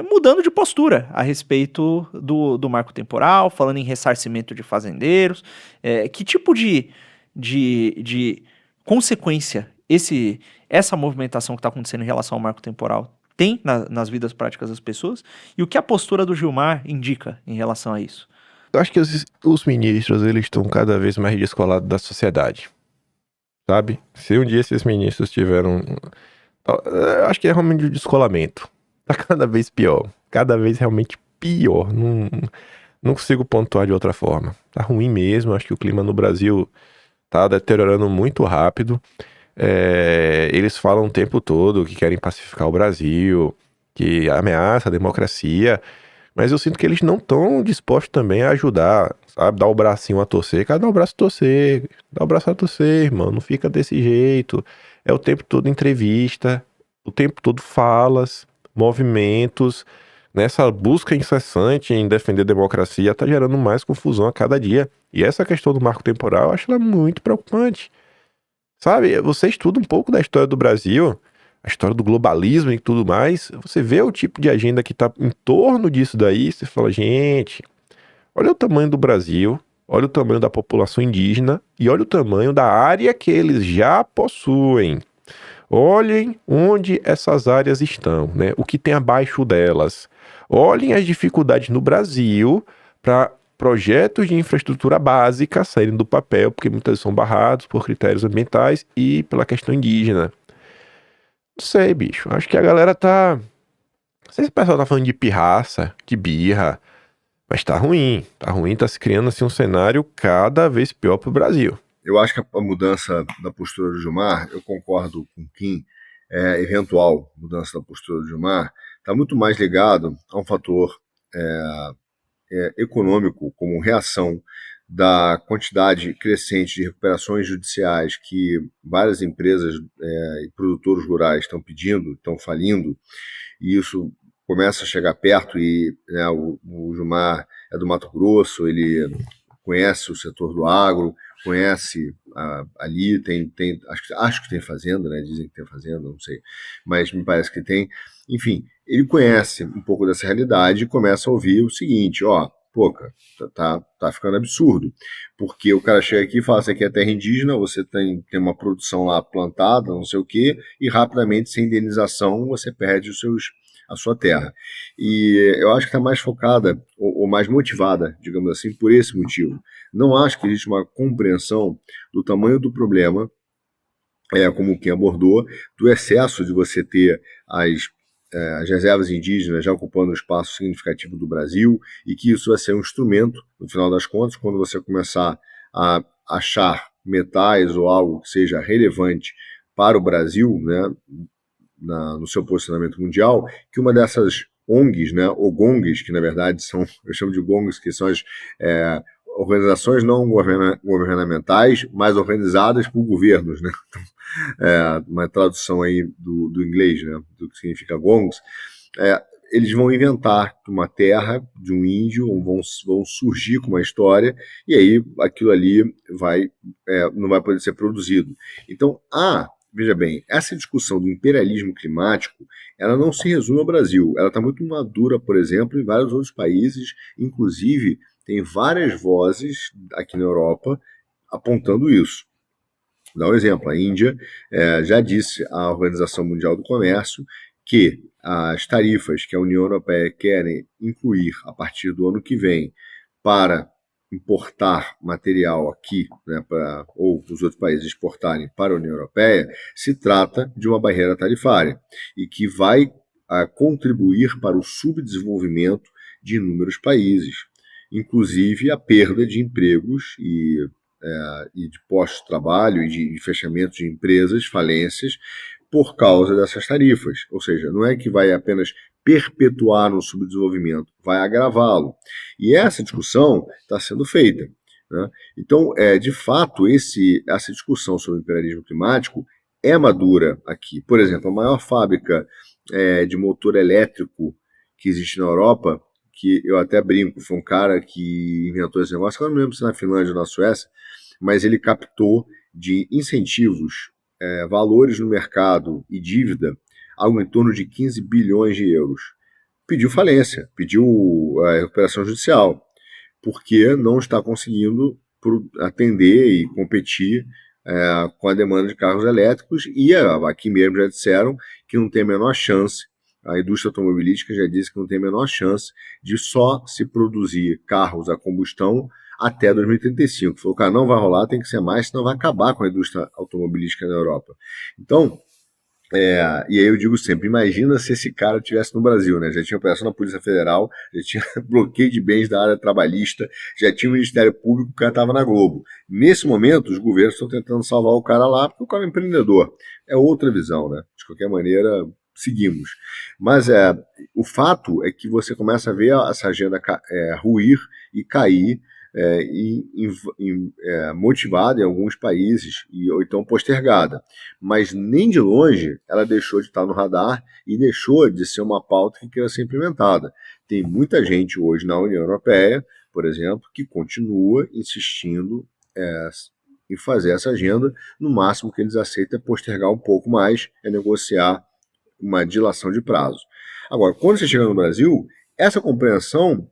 mudando de postura a respeito do marco temporal, falando em ressarcimento de fazendeiros. Que tipo de consequência essa movimentação que está acontecendo em relação ao marco temporal tem nas vidas práticas das pessoas? E o que a postura do Gilmar indica em relação a isso? Eu acho que os ministros, eles estão cada vez mais descolados da sociedade, sabe? Se um dia esses ministros tiveram... Eu acho que é realmente um descolamento. Tá cada vez pior. Cada vez realmente pior. Não consigo pontuar de outra forma. Tá ruim mesmo. Acho que o clima no Brasil tá deteriorando muito rápido. Eles falam o tempo todo que querem pacificar o Brasil, que ameaça a democracia. Mas eu sinto que eles não estão dispostos também a ajudar, sabe? Dar o bracinho a torcer. Cara, dá o braço a torcer. Dá o braço a torcer, irmão. Não fica desse jeito. É o tempo todo entrevista. O tempo todo falas, movimentos. Nessa busca incessante em defender a democracia, tá gerando mais confusão a cada dia. E essa questão do marco temporal, eu acho ela muito preocupante. Sabe? Você estuda um pouco da história do Brasil, a história do globalismo e tudo mais, você vê o tipo de agenda que está em torno disso daí, você fala, gente, olha o tamanho do Brasil, olha o tamanho da população indígena e olha o tamanho da área que eles já possuem. Olhem onde essas áreas estão, né? O que tem abaixo delas. Olhem as dificuldades no Brasil para projetos de infraestrutura básica saírem do papel, porque muitas vezes são barrados por critérios ambientais e pela questão indígena. Não sei, bicho. Acho que a galera tá... Não sei se o pessoal tá falando de pirraça, de birra, mas tá ruim. Tá ruim, tá se criando assim um cenário cada vez pior pro Brasil. Eu acho que a mudança da postura do Gilmar, eu concordo com o Kim, eventual mudança da postura do Gilmar, está muito mais ligado a um fator econômico, como reação da quantidade crescente de recuperações judiciais que várias empresas e produtores rurais estão pedindo, estão falindo, e isso começa a chegar perto, e o Gilmar é do Mato Grosso, ele conhece o setor do agro, conhece ali, acho que tem fazenda, né? Dizem que tem fazenda, não sei, mas me parece que tem. Enfim, ele conhece um pouco dessa realidade e começa a ouvir o seguinte, pô, cara, tá ficando absurdo, porque o cara chega aqui e fala, você quer terra indígena, você tem uma produção lá plantada, não sei o quê, e rapidamente, sem indenização, você perde a sua terra. E eu acho que está mais focada, ou mais motivada, digamos assim, por esse motivo. Não acho que existe uma compreensão do tamanho do problema, como o Ken abordou, do excesso de você ter as reservas indígenas já ocupando um espaço significativo do Brasil, e que isso vai ser um instrumento, no final das contas, quando você começar a achar metais ou algo que seja relevante para o Brasil, né, no seu posicionamento mundial, que uma dessas ONGs, né, ou GONGs, que na verdade são, eu chamo de GONGs, que são as organizações não governamentais, mas organizadas por governos, né? Então, uma tradução aí do inglês, né, do que significa GONGs, eles vão inventar uma terra de um índio, vão surgir com uma história, e aí aquilo ali não vai poder ser produzido. Então, veja bem, essa discussão do imperialismo climático, ela não se resume ao Brasil. Ela está muito madura, por exemplo, em vários outros países, inclusive tem várias vozes aqui na Europa apontando isso. Vou dar um exemplo, a Índia já disse à Organização Mundial do Comércio que as tarifas que a União Europeia querem incluir a partir do ano que vem para importar material aqui, né, ou os outros países exportarem para a União Europeia, se trata de uma barreira tarifária e que vai contribuir para o subdesenvolvimento de inúmeros países, inclusive a perda de empregos e de postos de trabalho e de fechamento de empresas, falências, por causa dessas tarifas. Ou seja, não é que vai apenas perpetuar um subdesenvolvimento, vai agravá-lo. E essa discussão está sendo feita, né? Então, de fato, essa discussão sobre o imperialismo climático é madura aqui. Por exemplo, a maior fábrica de motor elétrico que existe na Europa, que eu até brinco, foi um cara que inventou esse negócio, eu não lembro se na Finlândia ou na Suécia, mas ele captou de incentivos, valores no mercado e dívida, algo em torno de 15 bilhões de euros. Pediu falência, pediu recuperação judicial, porque não está conseguindo atender e competir com a demanda de carros elétricos, e aqui mesmo já disseram que não tem a menor chance, a indústria automobilística já disse que não tem a menor chance de só se produzir carros a combustão até 2035. Falou, cara, não vai rolar, tem que ser mais, senão vai acabar com a indústria automobilística na Europa. Então, e aí eu digo sempre, imagina se esse cara estivesse no Brasil, né? Já tinha operação na Polícia Federal, já tinha bloqueio de bens da área trabalhista, já tinha o Ministério Público, o cara estava na Globo. Nesse momento, os governos estão tentando salvar o cara lá, porque o cara é empreendedor. É outra visão, né? De qualquer maneira, seguimos. Mas o fato é que você começa a ver essa agenda ruir e cair, motivada em alguns países, ou então postergada. Mas nem de longe ela deixou de estar no radar e deixou de ser uma pauta que queira ser implementada. Tem muita gente hoje na União Europeia, por exemplo, que continua insistindo em fazer essa agenda. No máximo que eles aceitam é postergar um pouco mais, negociar uma dilação de prazo. Agora, quando você chega no Brasil, essa compreensão,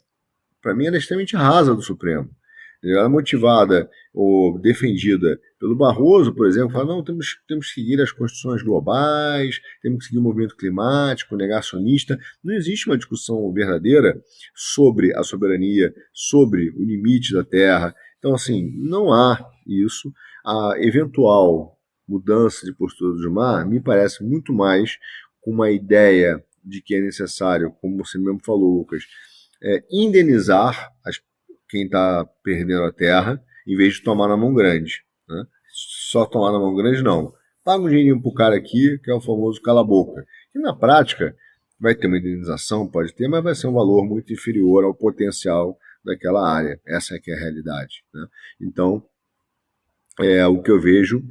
para mim, é extremamente rasa do Supremo. Ela é motivada ou defendida pelo Barroso, por exemplo, fala, não, temos que seguir as constituições globais, temos que seguir o movimento climático, negacionista. Não existe uma discussão verdadeira sobre a soberania, sobre o limite da terra. Então, assim, não há isso. A eventual mudança de postura do Gilmar me parece muito mais com uma ideia de que é necessário, como você mesmo falou, Lucas, indenizar quem está perdendo a terra, em vez de tomar na mão grande, né? Só tomar na mão grande, não. Paga um dinheirinho pro cara aqui, que é o famoso cala-boca. E na prática, vai ter uma indenização, pode ter, mas vai ser um valor muito inferior ao potencial daquela área. Essa é que é a realidade, né? Então, o que eu vejo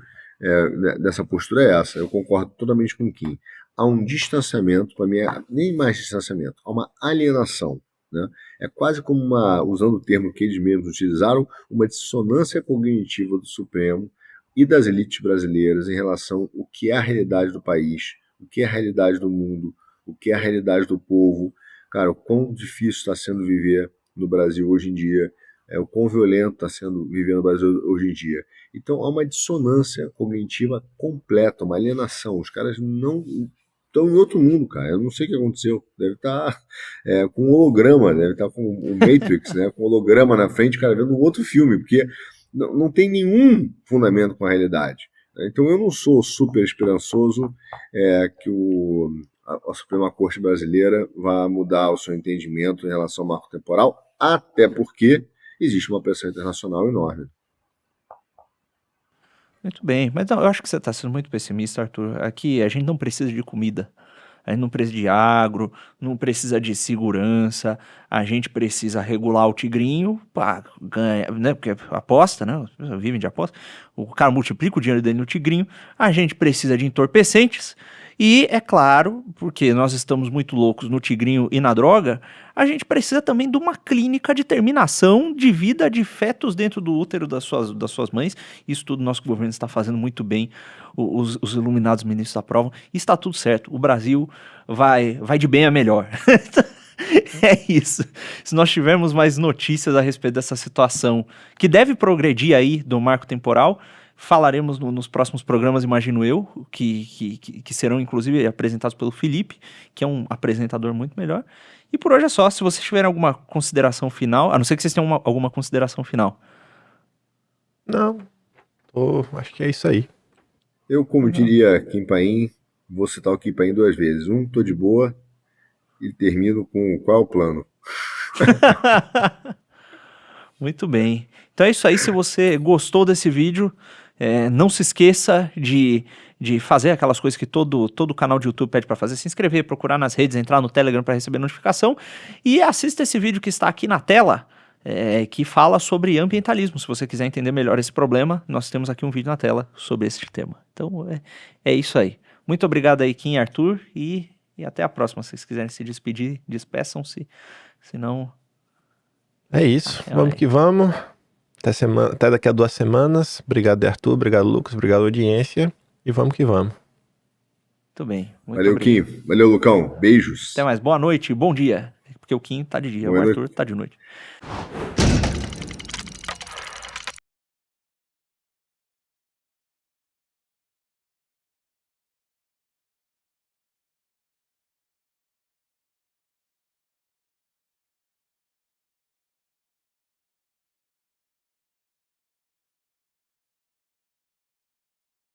dessa postura é essa. Eu concordo totalmente com o Kim. Há um distanciamento, para mim, nem mais distanciamento, há uma alienação, né? É quase como usando o termo que eles mesmos utilizaram, uma dissonância cognitiva do Supremo e das elites brasileiras em relação ao que é a realidade do país, o que é a realidade do mundo, o que é a realidade do povo. Cara, o quão difícil está sendo viver no Brasil hoje em dia, o quão violento está sendo viver no Brasil hoje em dia. Então há uma dissonância cognitiva completa, uma alienação. Os caras não estão em outro mundo, cara. Eu não sei o que aconteceu. Deve estar com um holograma, deve estar com o Matrix, né? Com um holograma na frente, cara, vendo um outro filme, porque não tem nenhum fundamento com a realidade. Então eu não sou super esperançoso que a Suprema Corte Brasileira vá mudar o seu entendimento em relação ao marco temporal, até porque existe uma pressão internacional enorme. Muito bem, mas não, eu acho que você está sendo muito pessimista, Arthur. Aqui a gente não precisa de comida, a gente não precisa de agro, não precisa de segurança, a gente precisa regular o tigrinho, ganha, né? Porque aposta, né? Vivem de aposta. O cara multiplica o dinheiro dele no tigrinho. A gente precisa de entorpecentes. E, é claro, porque nós estamos muito loucos no tigrinho e na droga, a gente precisa também de uma clínica de terminação de vida de fetos dentro do útero das suas mães. Isso tudo nosso governo está fazendo muito bem, os iluminados ministros aprovam, e está tudo certo. O Brasil vai de bem a melhor. É isso. Se nós tivermos mais notícias a respeito dessa situação, que deve progredir aí do marco temporal, falaremos nos próximos programas, imagino eu, que serão inclusive apresentados pelo Felipe, que é um apresentador muito melhor. E por hoje é só. Se vocês tiverem alguma consideração final, a não ser que vocês tenham alguma consideração final. Não, acho que é isso aí. Eu, como diria Kim Paim, vou citar o Kim Paim 2 vezes. Tô de boa e termino com qual é o plano. Muito bem. Então é isso aí. Se você gostou desse vídeo, Não se esqueça de fazer aquelas coisas que todo canal de YouTube pede para fazer, se inscrever, procurar nas redes, entrar no Telegram para receber notificação, e assista esse vídeo que está aqui na tela, que fala sobre ambientalismo. Se você quiser entender melhor esse problema, nós temos aqui um vídeo na tela sobre esse tema. Então é isso aí. Muito obrigado aí, Kim e Arthur, e até a próxima. Se vocês quiserem se despedir, despeçam-se, senão... É isso, vamos que vamos. Até daqui a 2 semanas. Obrigado, Arthur, obrigado, Lucas, obrigado, audiência, e vamos que vamos. Muito bem. Valeu, obrigado. Kim. Valeu, Lucão. Beijos. Até mais. Boa noite, bom dia. Porque o Kim tá de dia, o Arthur tá de noite.